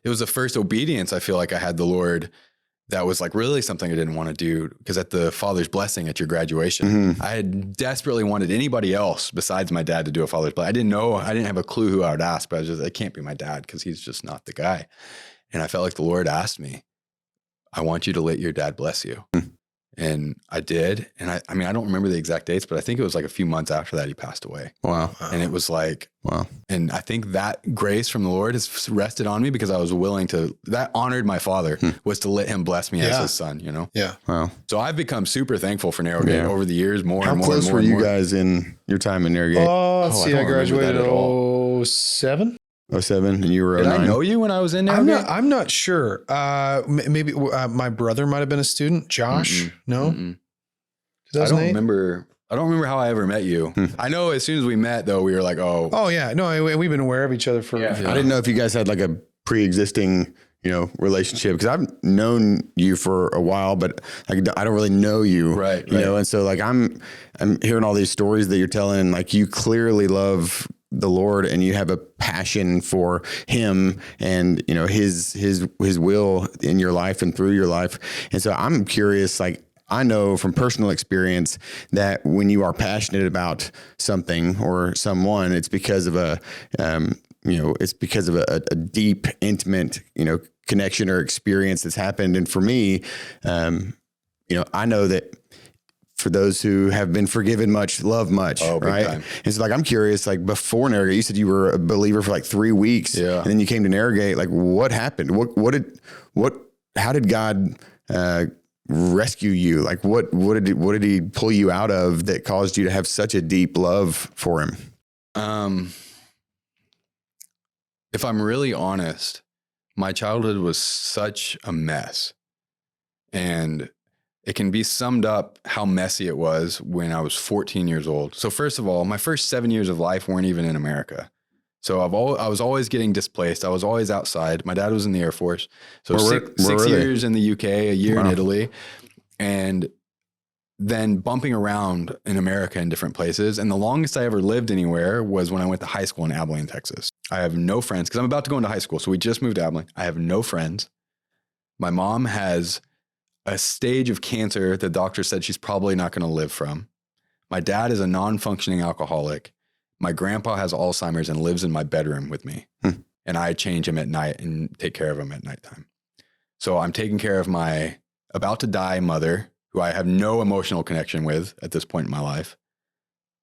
Speaker 1: was the first obedience I feel like I had the Lord. That was like really something I didn't want to do, because at the Father's Blessing at your graduation, I had desperately wanted anybody else besides my dad to do a Father's Blessing. I didn't have a clue who I would ask, but it can't be my dad, because he's just not the guy. And I felt like the Lord asked me, I want you to let your dad bless you. And I did. And I mean, I don't remember the exact dates, but I think it was like a few months after that he passed away.
Speaker 3: Wow.
Speaker 1: And it was like,
Speaker 3: Wow.
Speaker 1: and I think that grace from the Lord has rested on me because I was willing to, that honored my father was to let him bless me as
Speaker 2: Yeah.
Speaker 1: his son, you know?
Speaker 2: Yeah.
Speaker 3: Wow.
Speaker 1: So I've become super thankful for Narrowgate
Speaker 3: Yeah.
Speaker 1: over the years, more
Speaker 3: How
Speaker 1: and more.
Speaker 3: close
Speaker 1: and more
Speaker 3: were
Speaker 1: and
Speaker 3: you
Speaker 1: more.
Speaker 3: guys in your time in Narrowgate?
Speaker 2: Oh, let's
Speaker 1: Oh, I
Speaker 2: see. I
Speaker 1: don't remember that
Speaker 2: graduated
Speaker 1: at all.
Speaker 2: 07.
Speaker 3: 07 and you were
Speaker 1: Did
Speaker 3: 09?
Speaker 1: I know you when I was in Narrowgate?
Speaker 2: I'm not sure. Maybe my brother might have been a student. Josh? No?
Speaker 1: Mm-mm. I
Speaker 2: 2008?
Speaker 1: don't remember how I ever met you. I know as soon as we met though, we were like, oh,
Speaker 2: Oh, yeah. No, we've been aware of each other for.
Speaker 3: I didn't know if you guys had like a pre-existing, relationship, because I've known you for a while, but like I don't really know you,
Speaker 1: Right,
Speaker 3: You know,
Speaker 1: right.
Speaker 3: and so like I'm hearing all these stories that you're telling, and like you clearly love the Lord and you have a passion for Him and His will in your life and through your life, and so I'm curious, like. I know from personal experience that when you are passionate about something or someone, it's because of a deep, intimate, connection or experience that's happened. And for me, I know that for those who have been forgiven much, love much,
Speaker 1: Oh, big
Speaker 3: right?
Speaker 1: time.
Speaker 3: And so like, I'm curious, like before Narrowgate, you said you were a believer for like 3 weeks,
Speaker 1: Yeah.
Speaker 3: and then you came to Narrowgate. Like what happened? How did God, rescue you? Like what did he pull you out of that caused you to have such a deep love for him?
Speaker 1: If I'm really honest, my childhood was such a mess. And it can be summed up how messy it was when I was 14 years old. So first of all, my first 7 years of life weren't even in America. So I was always getting displaced. I was always outside. My dad was in the Air Force. So
Speaker 3: Where
Speaker 1: six
Speaker 3: were they?
Speaker 1: years in the UK, a year in
Speaker 3: Wow.
Speaker 1: Italy, and then bumping around in America in different places. And the longest I ever lived anywhere was when I went to high school in Abilene, Texas. I have no friends because I'm about to go into high school. So we just moved to Abilene. I have no friends. My mom has a stage of cancer the doctor said she's probably not going to live from. My dad is a non-functioning alcoholic. My grandpa has Alzheimer's and lives in my bedroom with me. And I change him at night and take care of him at nighttime. So I'm taking care of my about to die mother, who I have no emotional connection with at this point in my life.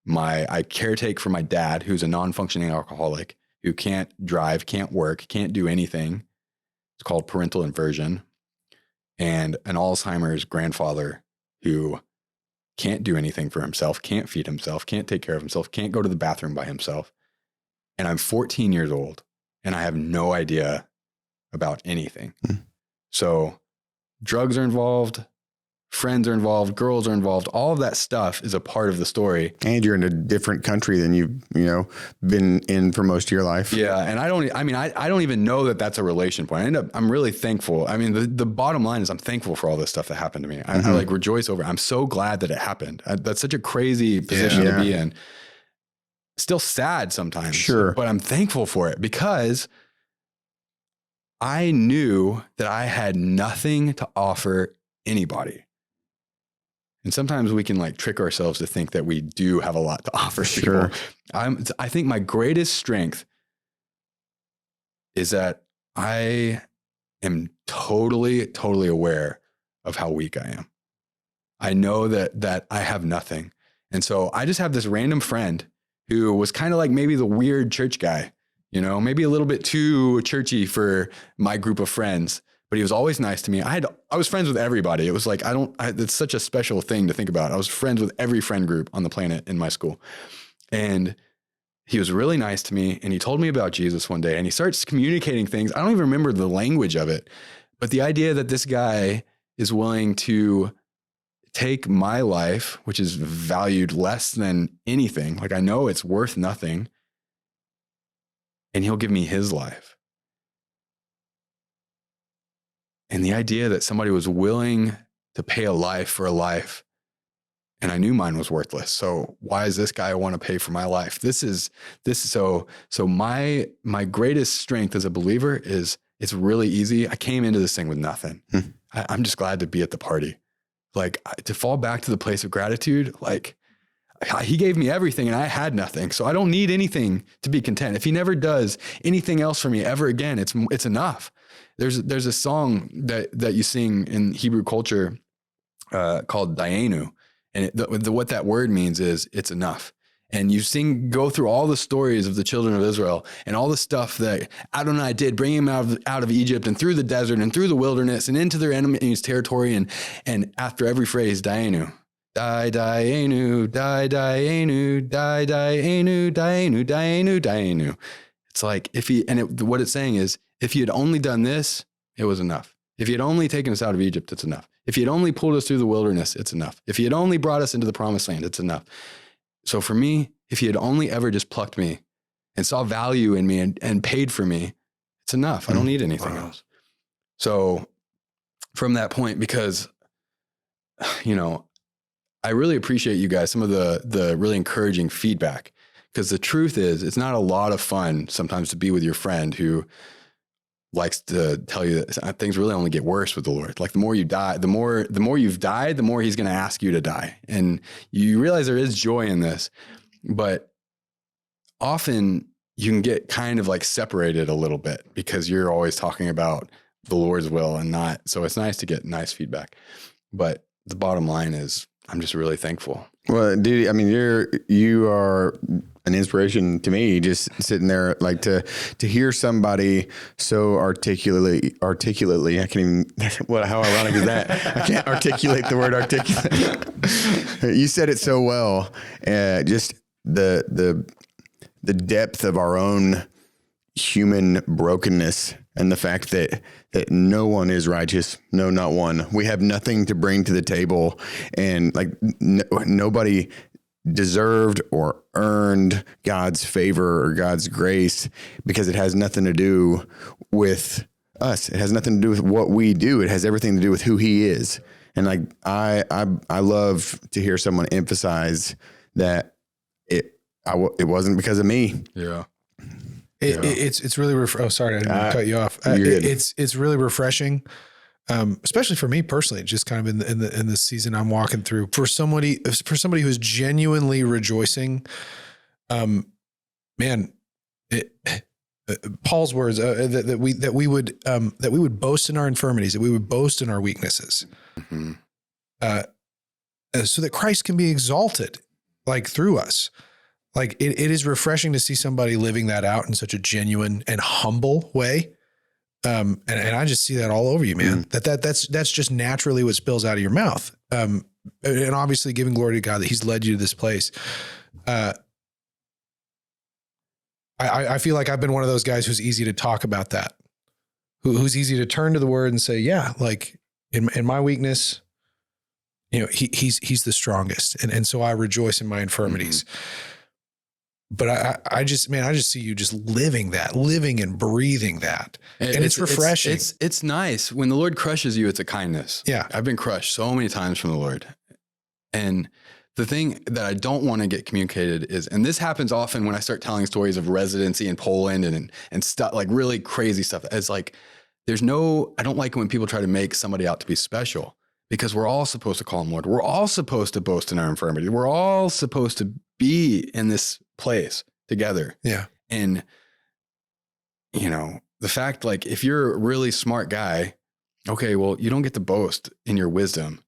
Speaker 1: I caretake for my dad, who's a non-functioning alcoholic, who can't drive, can't work, can't do anything. It's called parental inversion. And an Alzheimer's grandfather who can't do anything for himself, can't feed himself, can't take care of himself, can't go to the bathroom by himself. And I'm 14 years old and I have no idea about anything. So drugs are involved, friends are involved, girls are involved. All of that stuff is a part of the story.
Speaker 3: And you're in a different country than you've, been in for most of your life.
Speaker 1: Yeah. And I don't even know that that's a relation point. I'm really thankful. I mean, the bottom line is I'm thankful for all this stuff that happened to me. I like rejoice over it. I'm so glad that it happened. That's such a crazy position to be in. Still sad sometimes.
Speaker 3: Sure.
Speaker 1: But I'm thankful for it because I knew that I had nothing to offer anybody. And sometimes we can like trick ourselves to think that we do have a lot to offer
Speaker 3: Sure.
Speaker 1: people. I think my greatest strength is that I am totally, totally aware of how weak I am. I know that I have nothing. And so I just have this random friend who was kind of like maybe the weird church guy, maybe a little bit too churchy for my group of friends, but he was always nice to me. I was friends with everybody. It was like, it's such a special thing to think about. I was friends with every friend group on the planet in my school. And he was really nice to me. And he told me about Jesus one day and he starts communicating things. I don't even remember the language of it, but the idea that this guy is willing to take my life, which is valued less than anything. Like I know it's worth nothing. And he'll give me his life. And the idea that somebody was willing to pay a life for a life, and I knew mine was worthless. So why does this guy want to pay for my life? So my greatest strength as a believer is it's really easy. I came into this thing with nothing. I'm just glad to be at the party. Like to fall back to the place of gratitude, like he gave me everything and I had nothing. So I don't need anything to be content. If he never does anything else for me ever again, it's enough. There's a song that you sing in Hebrew culture called Dayenu. And what that word means is it's enough. And you go through all the stories of the children of Israel and all the stuff that Adonai did, bringing them out of Egypt and through the desert and through the wilderness and into their enemy's territory. And after every phrase, Dayenu, Dayenu, Dayenu, Dayenu, Dayenu, Dayenu, Dayenu. It's like what it's saying is, if he had only done this, it was enough. If he had only taken us out of Egypt, it's enough. If he had only pulled us through the wilderness, it's enough. If he had only brought us into the promised land, it's enough. So for me, if he had only ever just plucked me and saw value in me and paid for me, it's enough. I don't need anything else. So from that point, because, I really appreciate you guys, some of the really encouraging feedback, because the truth is, it's not a lot of fun sometimes to be with your friend who likes to tell you that things really only get worse with the Lord. Like the more you die, the more you've died, the more he's going to ask you to die. And you realize there is joy in this, but often you can get kind of like separated a little bit because you're always talking about the Lord's will and not. So it's nice to get nice feedback. But the bottom line is, I'm just really thankful.
Speaker 3: Well, dude, I mean, you are an inspiration to me, just sitting there, like to hear somebody so articulately, I can't even, how ironic is that? I can't articulate the word articulate. You said it so well. Just the depth of our own human brokenness and the fact that no one is righteous. No, not one. We have nothing to bring to the table, and like nobody deserved or earned God's favor or God's grace, because it has nothing to do with us. It has nothing to do with what we do. It has everything to do with who he is. And like, I love to hear someone emphasize that it wasn't because of me.
Speaker 1: Yeah.
Speaker 2: It's really sorry, I didn't mean to cut you off. It's really refreshing, especially for me personally, just kind of in the season I'm walking through. For somebody who's genuinely rejoicing, Paul's words that we would boast in our infirmities, that we would boast in our weaknesses, so that Christ can be exalted, like through us. Like it is refreshing to see somebody living that out in such a genuine and humble way. And I just see that all over you, man. That's just naturally what spills out of your mouth. And obviously giving glory to God that he's led you to this place. I feel like I've been one of those guys who's easy to talk about that, who's easy to turn to the word and say, yeah, like in my weakness, he's the strongest. And so I rejoice in my infirmities. But I just see you just living and breathing that. And it's refreshing.
Speaker 1: It's nice. When the Lord crushes you, it's a kindness.
Speaker 2: Yeah.
Speaker 1: I've been crushed so many times from the Lord. And the thing that I don't want to get communicated is, and this happens often when I start telling stories of residency in Poland and stuff, like really crazy stuff. It's like, I don't like when people try to make somebody out to be special, because we're all supposed to call him Lord. We're all supposed to boast in our infirmity. We're all supposed to be in this place together.
Speaker 2: Yeah.
Speaker 1: And, the fact, like, if you're a really smart guy, okay, well, you don't get to boast in your wisdom,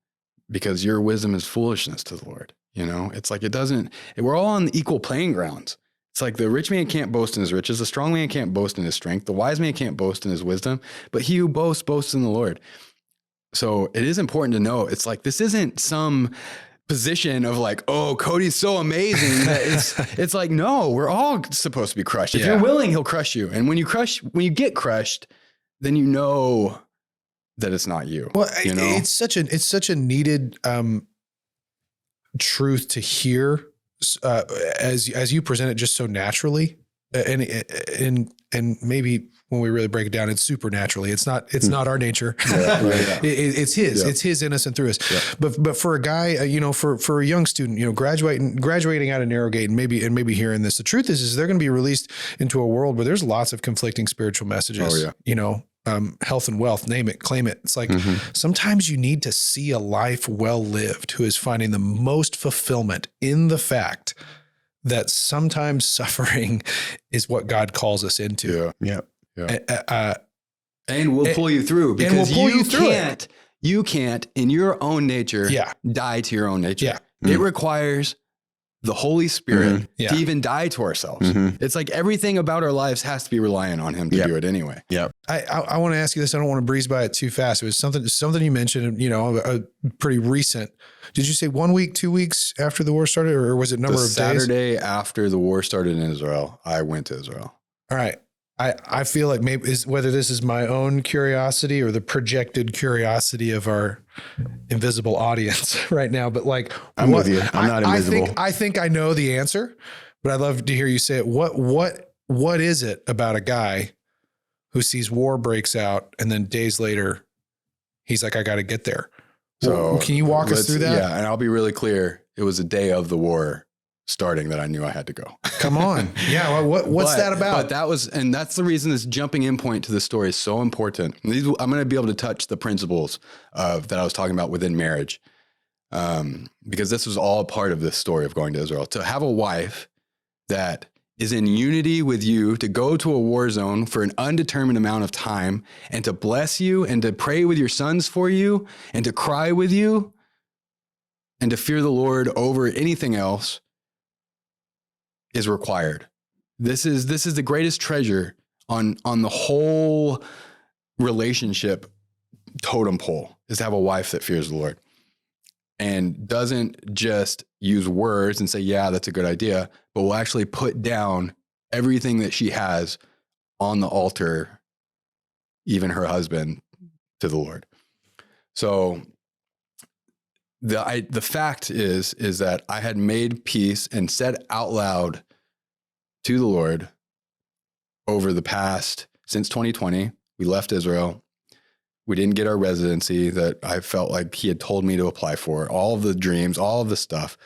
Speaker 1: because your wisdom is foolishness to the Lord. It's like, we're all on the equal playing grounds. It's like the rich man can't boast in his riches. The strong man can't boast in his strength. The wise man can't boast in his wisdom, but he who boasts in the Lord. So it is important to know, it's like, this isn't some position of like, oh, Cody's so amazing that it's like, no, we're all supposed to be crushed. If you're willing, he'll crush you. And when you get crushed, then you know that it's not you.
Speaker 2: Well, it's such a needed truth to hear as you present it just so naturally, and maybe when we really break it down, it's supernaturally. It's not our nature. It's his. Yeah. It's his in us and through us. Yeah. But for a guy, for a young student, graduating out of Narrowgate and maybe hearing this, the truth is they're going to be released into a world where there's lots of conflicting spiritual messages. Oh, yeah. Health and wealth, name it, claim it. It's like sometimes you need to see a life well lived who is finding the most fulfillment in the fact that sometimes suffering is what God calls us into.
Speaker 1: Yeah. And we'll pull you through, because you can't You can't, in your own nature,
Speaker 2: Yeah.
Speaker 1: die to your own nature.
Speaker 2: Yeah.
Speaker 1: It requires the Holy Spirit
Speaker 2: Yeah.
Speaker 1: to even die to ourselves.
Speaker 3: Mhm.
Speaker 1: It's like everything about our lives has to be reliant on him to
Speaker 3: Yep.
Speaker 1: do it anyway.
Speaker 3: Yep.
Speaker 2: I want to ask you this. I don't want to breeze by it too fast. It was something you mentioned, pretty recent. Did you say 1 week, 2 weeks after the war started, or was it number
Speaker 1: The
Speaker 2: of days?
Speaker 1: Saturday after the war started in Israel, I went to Israel.
Speaker 2: All right. I feel like maybe whether this is my own curiosity or the projected curiosity of our invisible audience right now, but like
Speaker 3: I'm with you. I'm not invisible.
Speaker 2: I think I know the answer, but I'd love to hear you say it. What is it about a guy who sees war breaks out and then days later he's like, I got to get there?
Speaker 1: So
Speaker 2: can you walk us through that?
Speaker 1: Yeah, and I'll be really clear. It was the day of the war starting that I knew I had to go.
Speaker 2: Come on. Yeah. What's that about?
Speaker 1: But that's the reason this jumping in point to the story is so important. I'm going to be able to touch the principles that I was talking about within marriage. Because this was all part of this story of going to Israel. To have a wife that is in unity with you, to go to a war zone for an undetermined amount of time and to bless you and to pray with your sons for you and to cry with you and to fear the Lord over anything else is required. This is the greatest treasure on the whole relationship totem pole, is to have a wife that fears the Lord and doesn't just use words and say, yeah, that's a good idea, but will actually put down everything that she has on the altar, even her husband, to the Lord. So the fact is that I had made peace and said out loud to the Lord over the past, since 2020, we left Israel. We didn't get our residency that I felt like he had told me to apply for. All of the dreams, all of the stuff.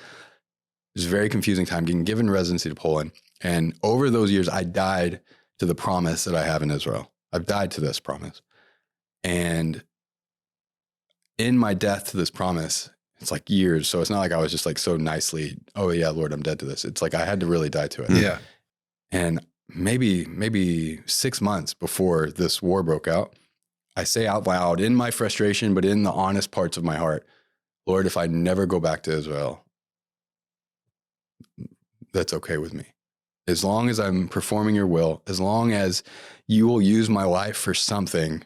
Speaker 1: It was a very confusing time getting given residency to Poland. And over those years, I died to the promise that I have in Israel. I've died to this promise. And in my death to this promise, it's like years. So it's not like I was just like so nicely, oh yeah, Lord, I'm dead to this. It's like I had to really die to it.
Speaker 2: Yeah.
Speaker 1: And maybe 6 months before this war broke out, I say out loud in my frustration, but in the honest parts of my heart, Lord, if I never go back to Israel, that's okay with me. As long as I'm performing your will, as long as you will use my life for something,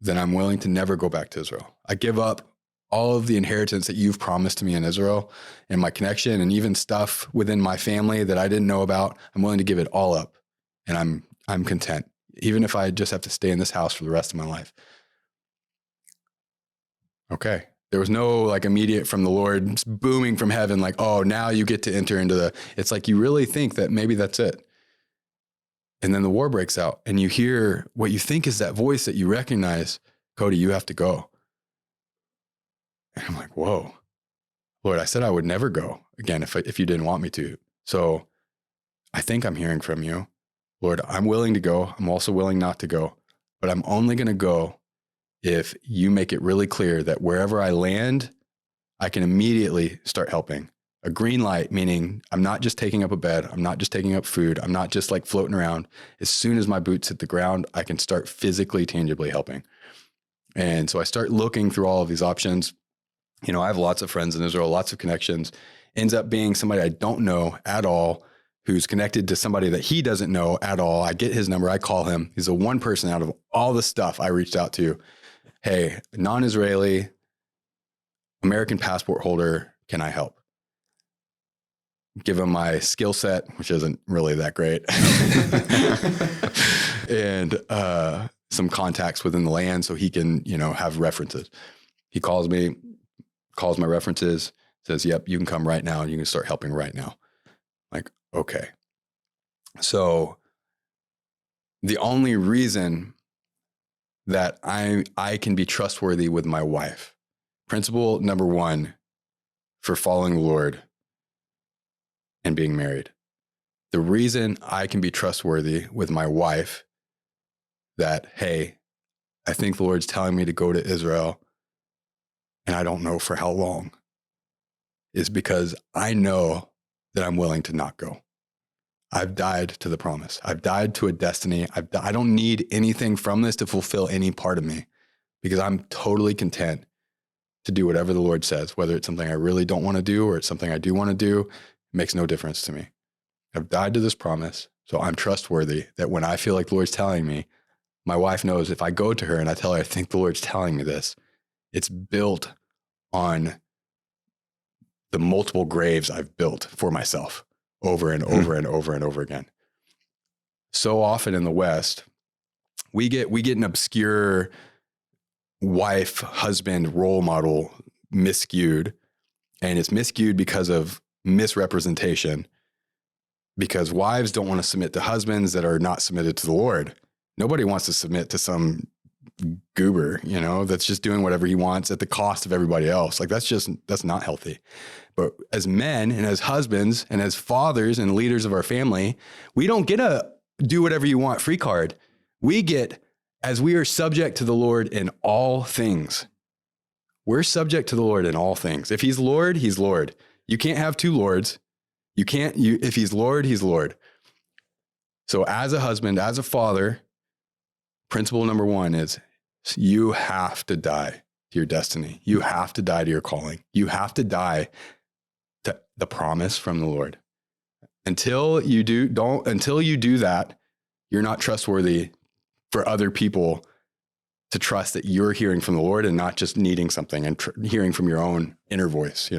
Speaker 1: then I'm willing to never go back to Israel. I give up all of the inheritance that you've promised to me in Israel and my connection and even stuff within my family that I didn't know about. I'm willing to give it all up, and I'm content, even if I just have to stay in this house for the rest of my life. Okay. There was no like immediate from the Lord booming from heaven, like, oh, now you get to enter into it's like you really think that maybe that's it. And then the war breaks out and you hear what you think is that voice that you recognize, Cody, you have to go. And I'm like, whoa, Lord, I said I would never go again if you didn't want me to. So I think I'm hearing from you. Lord, I'm willing to go. I'm also willing not to go, but I'm only going to go if you make it really clear that wherever I land, I can immediately start helping. A green light, meaning I'm not just taking up a bed. I'm not just taking up food. I'm not just like floating around. As soon as my boots hit the ground, I can start physically, tangibly helping. And so I start looking through all of these options. You know, I have lots of friends in Israel, lots of connections. Ends up being somebody I don't know at all, who's connected to somebody that he doesn't know at all. I get his number. I call him. He's the one person out of all the stuff I reached out to. Hey, non-Israeli, American passport holder, can I help? Give him my skill set, which isn't really that great. And some contacts within the land so he can, have references. He calls me, calls my references, says, yep, you can come right now and you can start helping right now. Like, okay. So the only reason that I can be trustworthy with my wife, principle number one for following the Lord and being married. The reason I can be trustworthy with my wife that, hey, I think the Lord's telling me to go to Israel and I don't know for how long, is because I know that I'm willing to not go. I've died to the promise. I've died to a destiny. I don't need anything from this to fulfill any part of me. because I'm totally content to do whatever the Lord says, whether it's something I really don't want to do or it's something I do want to do. It makes no difference to me. I've died to this promise, so I'm trustworthy that when I feel like the Lord's telling me, my wife knows if I go to her and I tell her, I think the Lord's telling me this, it's built on the multiple graves I've built for myself over and over and over and over again. So often in the West, we get an obscure wife, husband, role model miscued. And it's miscued because of misrepresentation, because wives don't want to submit to husbands that are not submitted to the Lord. Nobody wants to submit to some goober, that's just doing whatever he wants at the cost of everybody else. Like that's not healthy. But as men and as husbands and as fathers and leaders of our family, we don't get a do whatever you want free card. We get, as we are subject to the Lord in all things. We're subject to the Lord in all things. If he's Lord, he's Lord. You can't have two Lords. If he's Lord, he's Lord. So as a husband, as a father, principle number one is you have to die to your destiny. You have to die to your calling. You have to die to the promise from the Lord. Until you do that, you're not trustworthy for other people to trust that you're hearing from the Lord and not just needing something and hearing from your own inner voice.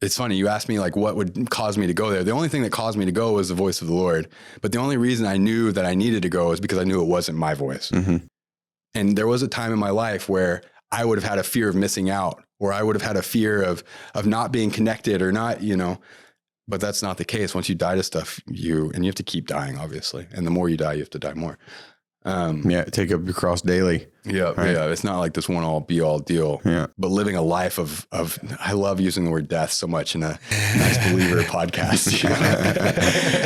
Speaker 1: It's funny. You asked me like, what would cause me to go there? The only thing that caused me to go was the voice of the Lord. But the only reason I knew that I needed to go is because I knew it wasn't my voice. Mm-hmm. And there was a time in my life where I would have had a fear of missing out, or I would have had a fear of not being connected or not, but that's not the case. Once you die to stuff, you have to keep dying, obviously. And the more you die, you have to die more.
Speaker 3: Take up your cross daily.
Speaker 1: Yeah. Right? Yeah. It's not like this one all be all deal, but living a life of, I love using the word death so much in a Nice Believer podcast.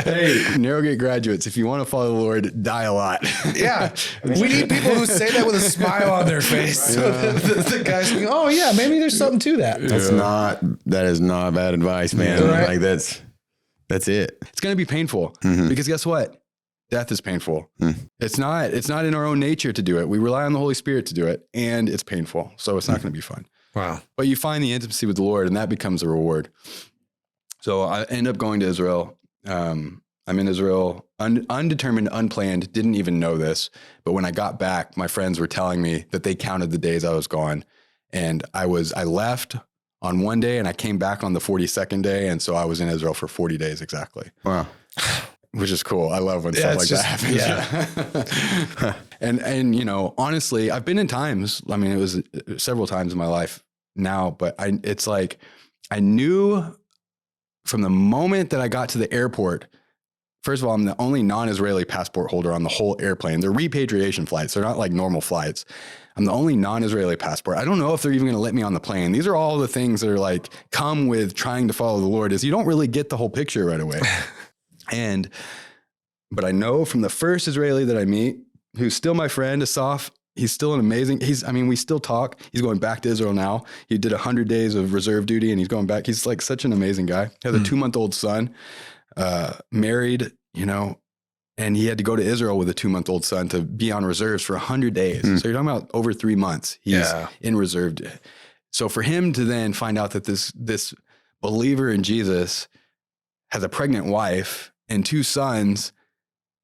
Speaker 1: Hey, Narrowgate graduates, if you want to follow the Lord, die a lot.
Speaker 2: Yeah. We need people who say that with a smile on their face. So the guys go, oh yeah, maybe there's something to that.
Speaker 3: That is not bad advice, man.
Speaker 2: Right?
Speaker 3: Like that's it.
Speaker 1: It's going to be painful because guess what? Death is painful. It's not in our own nature to do it. We rely on the Holy Spirit to do it, and it's painful. So it's not going to be fun. Wow. But you find the intimacy with the Lord, and that becomes a reward. So I end up going to Israel. I'm in Israel, undetermined, unplanned, didn't even know this. But when I got back, my friends were telling me that they counted the days I was gone. And I left on one day and I came back on the 42nd day. And so I was in Israel for 40 days exactly. Wow. Which is cool. I love when stuff like that happens. Yeah. and honestly, I've been in times, it was several times in my life now, but it's like, I knew from the moment that I got to the airport, first of all, I'm the only non-Israeli passport holder on the whole airplane. They're repatriation flights. They're not like normal flights. I'm the only non-Israeli passport. I don't know if they're even going to let me on the plane. These are all the things that are like, come with trying to follow the Lord, is you don't really get the whole picture right away. But I know from the first Israeli that I meet, who's still my friend, Asaf, he's still an amazing, we still talk. He's going back to Israel now. He did 100 days of reserve duty and he's going back. He's like such an amazing guy. He has a 2-month-old son, married, and he had to go to Israel with a 2-month-old son to be on reserves for 100 days. So you're talking about over 3 months. He's in reserve. So for him to then find out that this believer in Jesus has a pregnant wife and 2 sons,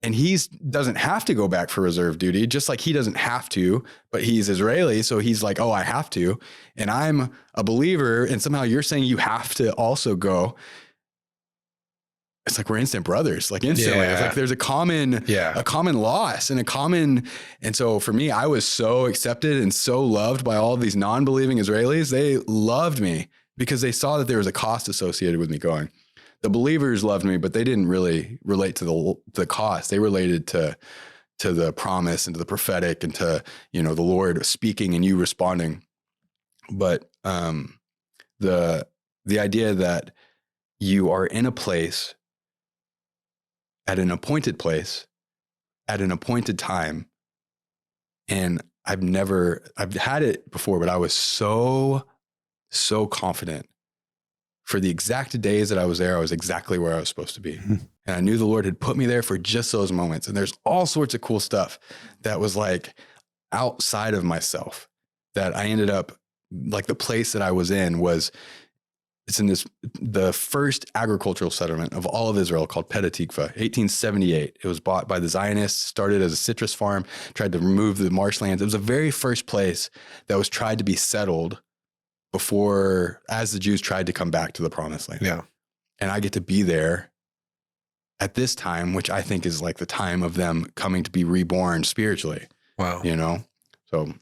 Speaker 1: and he doesn't have to go back for reserve duty, just like he doesn't have to, but he's Israeli. So he's like, oh, I have to. And I'm a believer. And somehow you're saying you have to also go. It's like we're instant brothers, like instantly. It's like there's a common loss and so for me, I was so accepted and so loved by all of these non-believing Israelis. They loved me because they saw that there was a cost associated with me going. The believers loved me, but they didn't really relate to the cost. They related to the promise and to the prophetic and to, the Lord speaking and you responding. But the idea that you are in a place at an appointed place at an appointed time, and I've had it before, but I was so confident. For the exact days that I was there, I was exactly where I was supposed to be. And I knew the Lord had put me there for just those moments. And there's all sorts of cool stuff that was like outside of myself that I ended up, like, the place that I was in it's in the first agricultural settlement of all of Israel called Petah Tikva, 1878. It was bought by the Zionists, started as a citrus farm, tried to remove the marshlands. It was the very first place that was tried to be settled as the Jews tried to come back to the promised land.
Speaker 2: Yeah.
Speaker 1: And I get to be there at this time, which I think is like the time of them coming to be reborn spiritually.
Speaker 2: Wow.
Speaker 1: So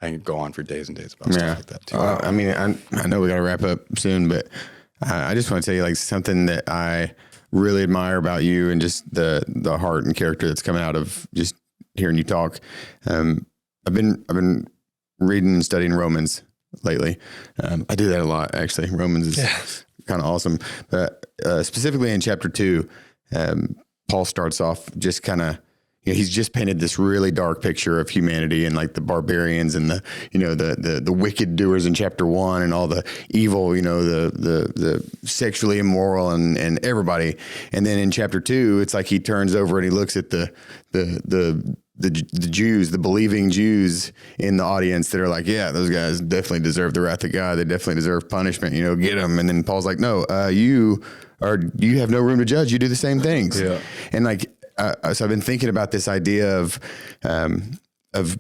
Speaker 1: I can go on for days and days about stuff like that too.
Speaker 3: I mean, I know we got to wrap up soon, but I just want to tell you, like, something that I really admire about you and just the heart and character that's coming out of just hearing you talk. I've been reading and studying Romans lately. I do that a lot, actually. Romans is kind of awesome, but specifically in chapter 2, Paul starts off just kind of, he's just painted this really dark picture of humanity and like the barbarians and the wicked doers in chapter 1 and all the evil, the sexually immoral and everybody. And then in chapter 2, it's like he turns over and he looks at the Jews, the believing Jews in the audience that are like, yeah, those guys definitely deserve the wrath of God. They definitely deserve punishment, get them. And then Paul's like, no, you have no room to judge. You do the same things. Yeah. And like, so I've been thinking about this idea of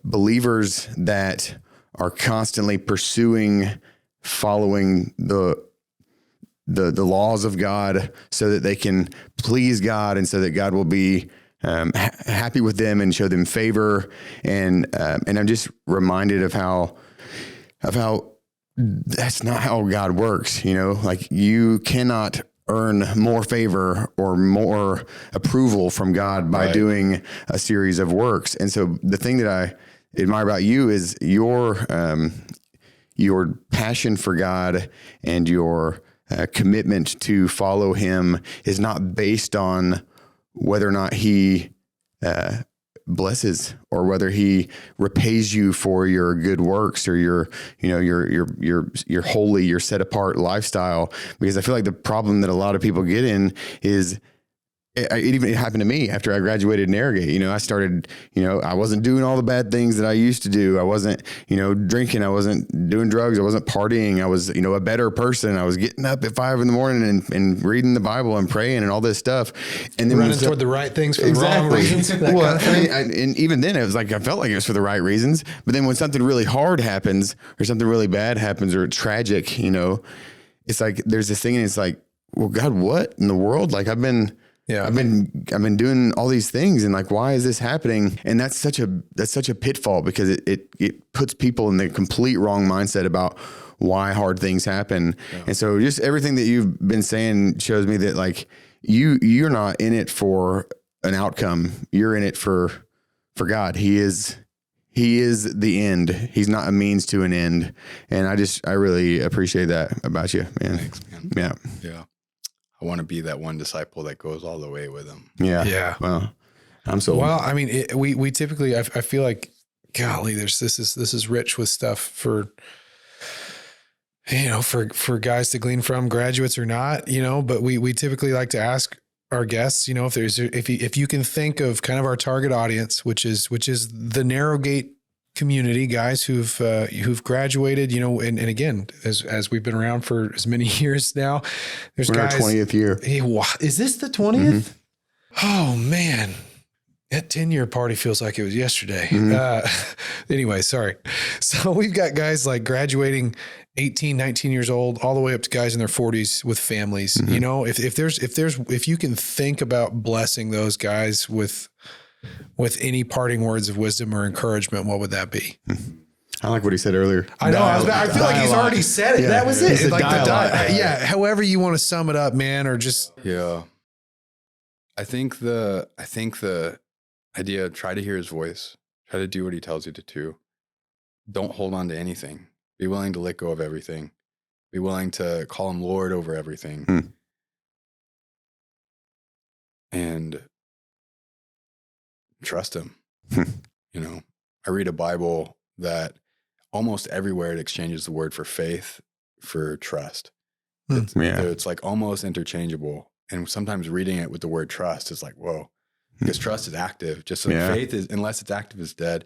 Speaker 3: believers that are constantly following the laws of God so that they can please God and so that God will be happy with them and show them favor. And I'm just reminded of how that's not how God works. Like, you cannot earn more favor or more approval from God by doing a series of works. And so the thing that I admire about you is your passion for God and your commitment to follow him is not based on whether or not he blesses or whether he repays you for your good works or your holy, your set apart lifestyle. Because I feel like the problem that a lot of people get in is, it happened to me after I graduated in Arrogate. I started, I wasn't doing all the bad things that I used to do. I wasn't, drinking. I wasn't doing drugs. I wasn't partying. I was, a better person. I was getting up at 5 a.m. and reading the Bible and praying and all this stuff. And then
Speaker 2: running toward the right things for the wrong reasons.
Speaker 3: And even then it was like, I felt like it was for the right reasons. But then when something really hard happens or something really bad happens or tragic, it's like, there's this thing and it's like, well, God, what in the world? Like, I've been doing all these things and like, why is this happening? And that's such a pitfall because it puts people in the complete wrong mindset about why hard things happen. Yeah. And so just everything that you've been saying shows me that like you're not in it for an outcome. You're in it for God. He is the end. He's not a means to an end. And I really appreciate that about you, man.
Speaker 1: Thanks, man.
Speaker 3: Yeah.
Speaker 1: Yeah. I want to be that one disciple that goes all the way with him.
Speaker 3: Yeah. Yeah. Well,
Speaker 2: well, I mean, we typically, I feel like, golly, this is rich with stuff for guys to glean from, graduates or not, but we typically like to ask our guests, if you can think of kind of our target audience, which is the Narrowgate community, guys who've graduated, and again, as we've been around for as many years now, there's
Speaker 3: we're
Speaker 2: guys.
Speaker 3: In our 20th year.
Speaker 2: Hey, is this the 20th? Mm-hmm. Oh man, that 10-year party feels like it was yesterday. Mm-hmm. Anyway, sorry. So we've got guys like graduating 18, 19 years old, all the way up to guys in their 40s with families. Mm-hmm. If you can think about blessing those guys with any parting words of wisdom or encouragement, what would that be?
Speaker 3: I like what he said earlier.
Speaker 2: I know. I feel like he's already said it. Yeah, that was it. It's like the however you want to sum it up, man, or just.
Speaker 1: Yeah. I think the idea, try to hear his voice, try to do what he tells you to do. Don't hold on to anything. Be willing to let go of everything. Be willing to call him Lord over everything. And trust him. I read a Bible that almost everywhere it exchanges the word for faith for trust. It's like almost interchangeable. And sometimes reading it with the word trust is like, whoa, because trust is active. Just like faith is, unless it's active, is dead.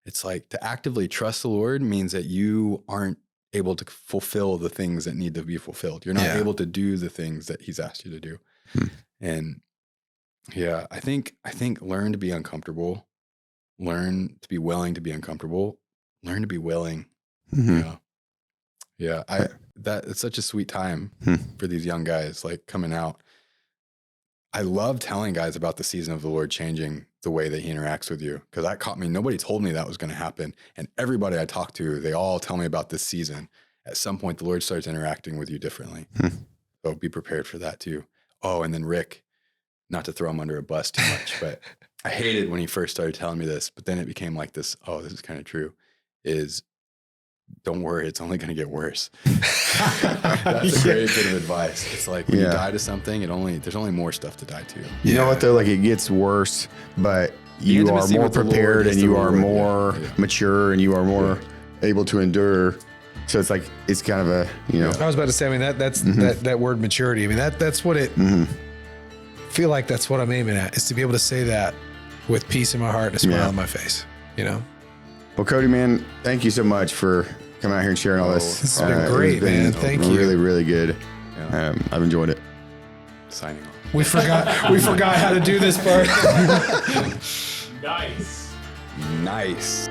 Speaker 1: It's like to actively trust the Lord means that you aren't able to fulfill the things that need to be fulfilled. You're not able to do the things that he's asked you to do. And yeah, I think learn to be uncomfortable, learn to be willing to be uncomfortable, learn to be willing. Yeah. It's such a sweet time for these young guys like coming out. I love telling guys about the season of the Lord changing the way that he interacts with you, because that caught me. Nobody told me that was going to happen. And everybody I talk to, they all tell me about this season. At some point, the Lord starts interacting with you differently. So be prepared for that too. Oh, and then Rick, not to throw him under a bus too much, but I hated when he first started telling me this, but then it became like this, oh, this is kind of true, is don't worry, it's only going to get worse. That's a great bit of advice. It's like when you die to something, there's only more stuff to die to.
Speaker 3: You know what though? Like it gets worse, but you are more prepared and you are more mature and you are more able to endure. So it's like, it's kind of a,
Speaker 2: I was about to say, I mean, that's that word maturity. I mean, that's what it, I feel like that's what I'm aiming at, is to be able to say that with peace in my heart and a smile on my face,
Speaker 3: Well, Cody, man, thank you so much for coming out here and sharing all this.
Speaker 2: This has been great, man. Thank you.
Speaker 3: Really, really good. I've enjoyed it.
Speaker 1: Signing off.
Speaker 2: We forgot how to do this part.
Speaker 4: Nice.
Speaker 1: Nice.